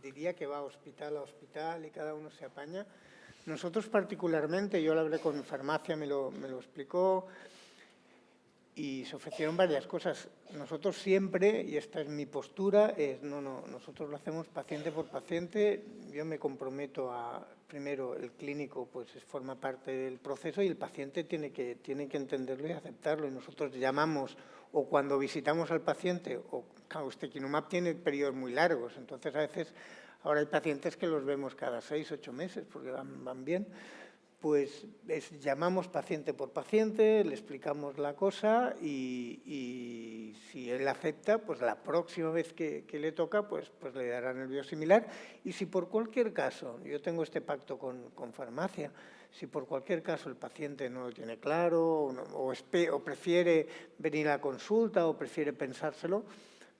Diría que va hospital a hospital y cada uno se apaña. Nosotros particularmente, yo lo hablé con farmacia, me lo explicó, y se ofrecieron varias cosas. Nosotros siempre, y esta es mi postura, nosotros lo hacemos paciente por paciente. Yo me comprometo a, primero, el clínico pues forma parte del proceso y el paciente tiene que entenderlo y aceptarlo. Y nosotros llamamos, o cuando visitamos al paciente, o claro, ustekinumab tiene periodos muy largos, entonces a veces, ahora hay pacientes que los vemos cada 6, 8 meses porque van bien. Pues llamamos paciente por paciente, le explicamos la cosa y si él acepta, pues la próxima vez que le toca, pues le darán el biosimilar. Y si por cualquier caso, yo tengo este pacto con farmacia, si por cualquier caso el paciente no lo tiene claro o prefiere venir a consulta o prefiere pensárselo,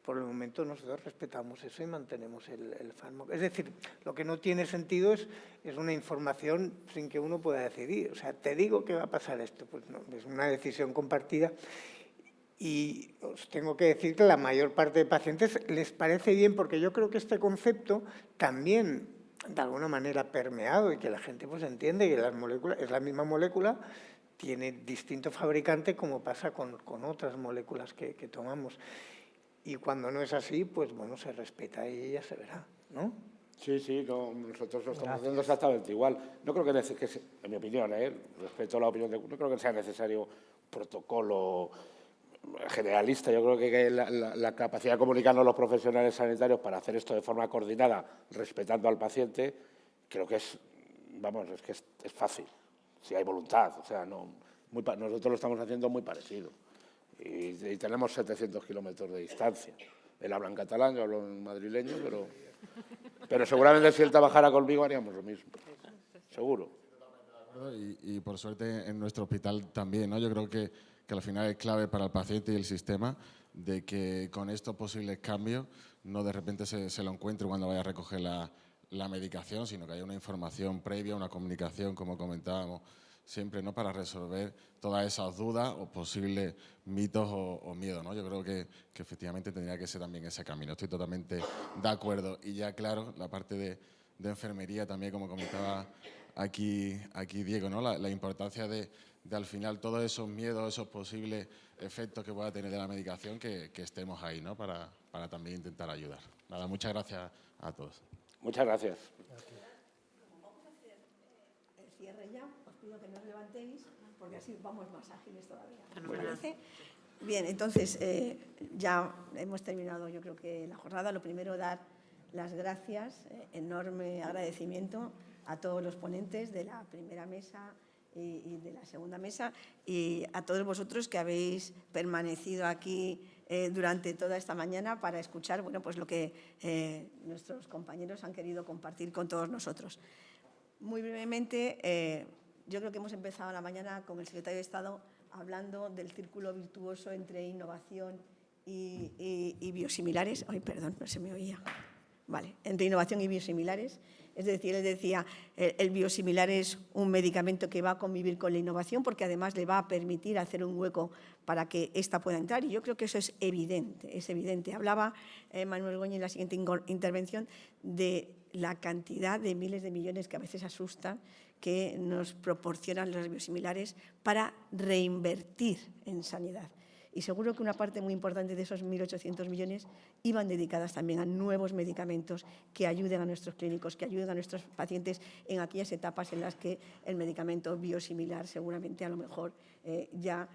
por el momento nosotros respetamos eso y mantenemos el fármaco. Es decir, lo que no tiene sentido es una información sin que uno pueda decidir. O sea, te digo que va a pasar esto. Pues no, es una decisión compartida. Y os tengo que decir que la mayor parte de pacientes les parece bien, porque yo creo que este concepto también, de alguna manera, ha permeado y que la gente pues entiende que las moléculas, es la misma molécula, tiene distinto fabricante como pasa con otras moléculas que tomamos. Y cuando no es así, pues bueno, se respeta y ya se verá, ¿no? Sí, no, nosotros lo estamos haciendo exactamente igual. No creo que en mi opinión, respeto a la opinión no creo que sea necesario un protocolo generalista. Yo creo que la capacidad de comunicarnos los profesionales sanitarios para hacer esto de forma coordinada, respetando al paciente, creo que es fácil, si hay voluntad. O sea, nosotros lo estamos haciendo muy parecido. Y tenemos 700 kilómetros de distancia. Él habla en catalán, yo hablo en madrileño, pero seguramente si él trabajara conmigo haríamos lo mismo. Seguro. Y por suerte en nuestro hospital también, ¿no? Yo creo que al final es clave para el paciente y el sistema de que con estos posibles cambios no de repente se lo encuentre cuando vaya a recoger la medicación, sino que haya una información previa, una comunicación, como comentábamos siempre, ¿no?, para resolver todas esas dudas o posibles mitos o miedos, ¿no? Yo creo que efectivamente tendría que ser también ese camino. Estoy totalmente de acuerdo. Y ya, claro, la parte de enfermería también, como comentaba aquí Diego, ¿no?, la importancia de al final todos esos miedos, esos posibles efectos que pueda tener de la medicación, que estemos ahí, ¿no?, para también intentar ayudar. Nada, muchas gracias a todos. Muchas gracias. Vamos a hacer el cierre ya. Os pido que no os levantéis, porque así vamos más ágiles todavía. ¿Os parece? Bien, entonces ya hemos terminado, yo creo que la jornada. Lo primero, dar las gracias, enorme agradecimiento a todos los ponentes de la primera mesa y de la segunda mesa, y a todos vosotros que habéis permanecido aquí durante toda esta mañana para escuchar, bueno, pues lo que nuestros compañeros han querido compartir con todos nosotros. Muy brevemente, yo creo que hemos empezado la mañana con el secretario de Estado hablando del círculo virtuoso entre innovación y biosimilares. Ay, perdón, no se me oía. Vale, entre innovación y biosimilares. Es decir, él decía, el biosimilar es un medicamento que va a convivir con la innovación porque además le va a permitir hacer un hueco para que ésta pueda entrar, y yo creo que eso es evidente, es evidente. Hablaba Manuel Goñi en la siguiente intervención de la cantidad de miles de millones que a veces asustan que nos proporcionan los biosimilares para reinvertir en sanidad. Y seguro que una parte muy importante de esos 1.800 millones iban dedicadas también a nuevos medicamentos que ayuden a nuestros clínicos, que ayuden a nuestros pacientes en aquellas etapas en las que el medicamento biosimilar seguramente a lo mejor ya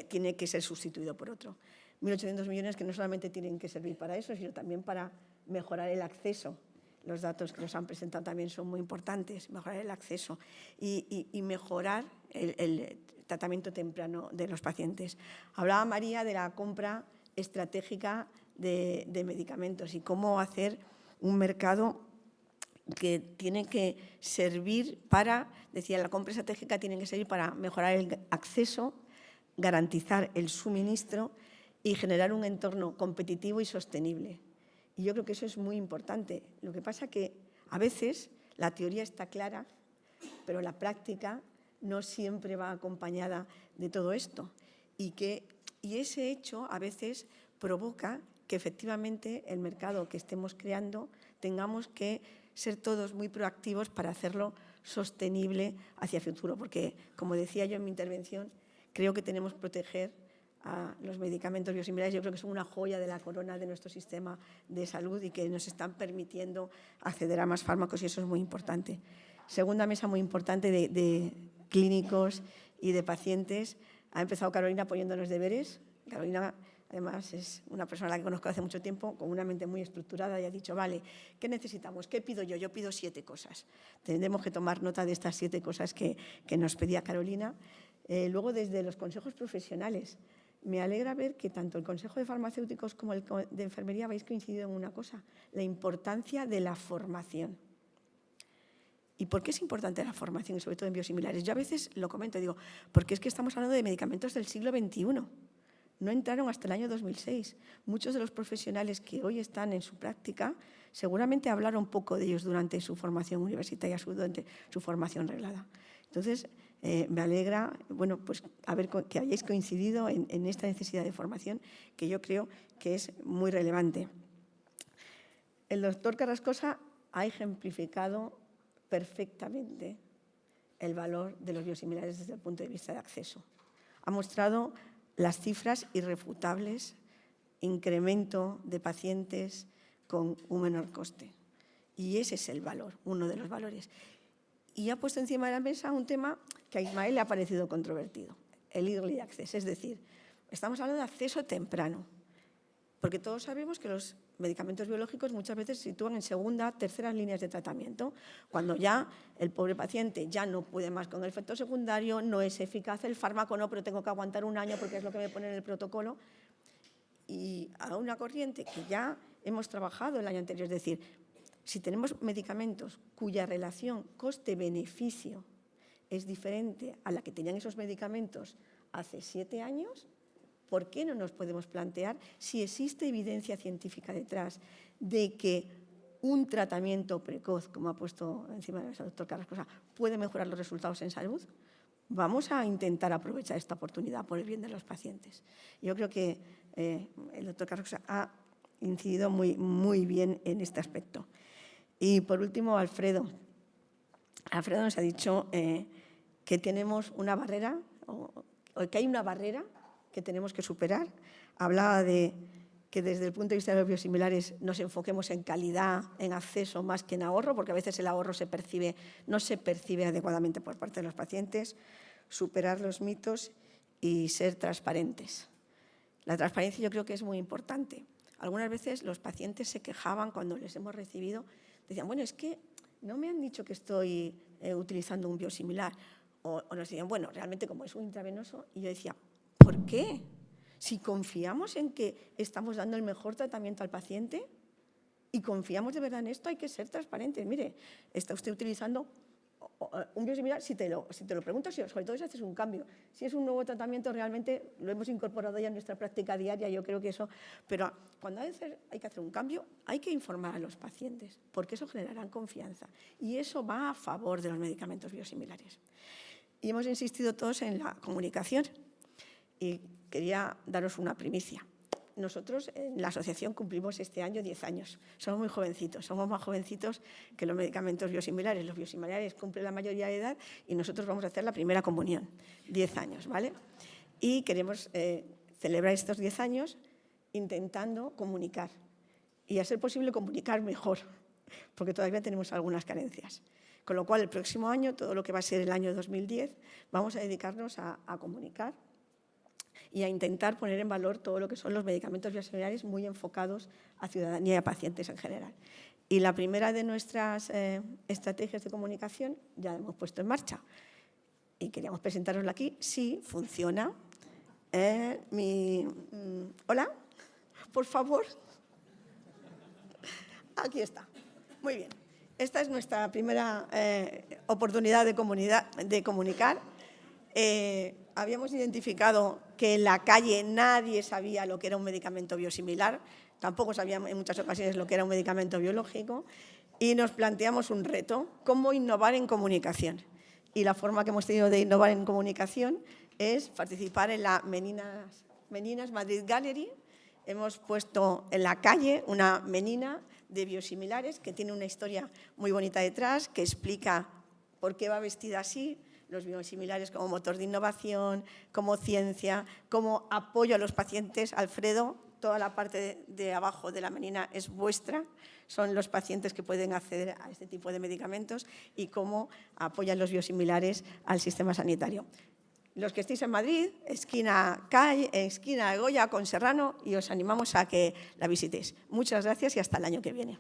tiene que ser sustituido por otro. 1.800 millones que no solamente tienen que servir para eso, sino también para mejorar el acceso. Los datos que nos han presentado también son muy importantes, mejorar el acceso y mejorar el tratamiento temprano de los pacientes. Hablaba María de la compra estratégica de medicamentos y cómo hacer un mercado que tiene que servir para, decía, la compra estratégica tiene que servir para mejorar el acceso, garantizar el suministro y generar un entorno competitivo y sostenible. Y yo creo que eso es muy importante. Lo que pasa es que a veces la teoría está clara, pero la práctica no siempre va acompañada de todo esto. Y ese hecho a veces provoca que efectivamente el mercado que estemos creando tengamos que ser todos muy proactivos para hacerlo sostenible hacia el futuro. Porque, como decía yo en mi intervención, creo que tenemos que proteger a los medicamentos biosimilares. Yo creo que son una joya de la corona de nuestro sistema de salud y que nos están permitiendo acceder a más fármacos, y eso es muy importante. Segunda mesa muy importante de clínicos y de pacientes. Ha empezado Carolina poniéndonos deberes. Carolina, además, es una persona a la que conozco hace mucho tiempo, con una mente muy estructurada, y ha dicho, vale, ¿qué necesitamos? ¿Qué pido yo? Yo pido 7 cosas. Tendremos que tomar nota de estas 7 cosas que nos pedía Carolina. Luego, desde los consejos profesionales, me alegra ver que tanto el Consejo de Farmacéuticos como el de Enfermería habéis coincidido en una cosa, la importancia de la formación. ¿Y por qué es importante la formación, y sobre todo en biosimilares? Yo a veces lo comento, digo, porque es que estamos hablando de medicamentos del siglo XXI. No entraron hasta el año 2006. Muchos de los profesionales que hoy están en su práctica seguramente hablaron poco de ellos durante su formación universitaria, durante su formación reglada. Entonces, me alegra, bueno, pues que hayáis coincidido en esta necesidad de formación, que yo creo que es muy relevante. El doctor Carrascosa ha ejemplificado perfectamente el valor de los biosimilares desde el punto de vista de acceso. Ha mostrado las cifras irrefutables, incremento de pacientes con un menor coste. Y ese es el valor, uno de los valores. Y ha puesto encima de la mesa un tema que a Ismael le ha parecido controvertido, el early access. Es decir, estamos hablando de acceso temprano, porque todos sabemos que los medicamentos biológicos muchas veces se sitúan en segunda, terceras líneas de tratamiento, cuando ya el pobre paciente ya no puede más con el efecto secundario, no es eficaz el fármaco, no, pero tengo que aguantar un año porque es lo que me pone en el protocolo. Y a una corriente que ya hemos trabajado el año anterior, es decir, si tenemos medicamentos cuya relación coste-beneficio es diferente a la que tenían esos medicamentos hace 7 años, ¿por qué no nos podemos plantear si existe evidencia científica detrás de que un tratamiento precoz, como ha puesto encima de la mesa el doctor Carrascosa, puede mejorar los resultados en salud? Vamos a intentar aprovechar esta oportunidad por el bien de los pacientes. Yo creo que el doctor Carrascosa ha incidido muy bien en este aspecto. Y por último, Alfredo nos ha dicho que tenemos una barrera, o que hay una barrera que tenemos que superar. Hablaba de que desde el punto de vista de los biosimilares nos enfoquemos en calidad, en acceso, más que en ahorro, porque a veces el ahorro no se percibe adecuadamente por parte de los pacientes. Superar los mitos y ser transparentes. La transparencia yo creo que es muy importante. Algunas veces los pacientes se quejaban cuando les hemos recibido, decían, bueno, es que no me han dicho que estoy utilizando un biosimilar. O nos decían, bueno, realmente como es un intravenoso. Y yo decía, ¿por qué? Si confiamos en que estamos dando el mejor tratamiento al paciente y confiamos de verdad en esto, hay que ser transparentes. Mire, está usted utilizando un biosimilar, si te lo pregunto, sobre todo si haces un cambio. Si es un nuevo tratamiento, realmente lo hemos incorporado ya en nuestra práctica diaria, yo creo que eso. Pero cuando hay que hacer un cambio, hay que informar a los pacientes, porque eso generará confianza. Y eso va a favor de los medicamentos biosimilares. Y hemos insistido todos en la comunicación. Y quería daros una primicia. Nosotros en la asociación cumplimos este año 10 años. Somos muy jovencitos, somos más jovencitos que los medicamentos biosimilares. Los biosimilares cumplen la mayoría de edad y nosotros vamos a hacer la primera comunión, 10 años, ¿vale? Y queremos celebrar estos 10 años intentando comunicar y, a ser posible, comunicar mejor, porque todavía tenemos algunas carencias. Con lo cual, el próximo año, todo lo que va a ser el año 2010, vamos a dedicarnos a comunicar y a intentar poner en valor todo lo que son los medicamentos biosimilares muy enfocados a ciudadanía y a pacientes en general. Y la primera de nuestras estrategias de comunicación ya la hemos puesto en marcha. Y queríamos presentárosla aquí. Sí, funciona. Hola, por favor. Aquí está. Muy bien. Esta es nuestra primera oportunidad de comunicar. Habíamos identificado que en la calle nadie sabía lo que era un medicamento biosimilar, tampoco sabíamos en muchas ocasiones lo que era un medicamento biológico, y nos planteamos un reto: cómo innovar en comunicación. Y la forma que hemos tenido de innovar en comunicación es participar en la Meninas Madrid Gallery. Hemos puesto en la calle una menina de biosimilares que tiene una historia muy bonita detrás, que explica por qué va vestida así, los biosimilares como motor de innovación, como ciencia, como apoyo a los pacientes. Alfredo, toda la parte de abajo de la menina es vuestra, son los pacientes que pueden acceder a este tipo de medicamentos y cómo apoyan los biosimilares al sistema sanitario. Los que estéis en Madrid, esquina Goya con Serrano, y os animamos a que la visitéis. Muchas gracias y hasta el año que viene.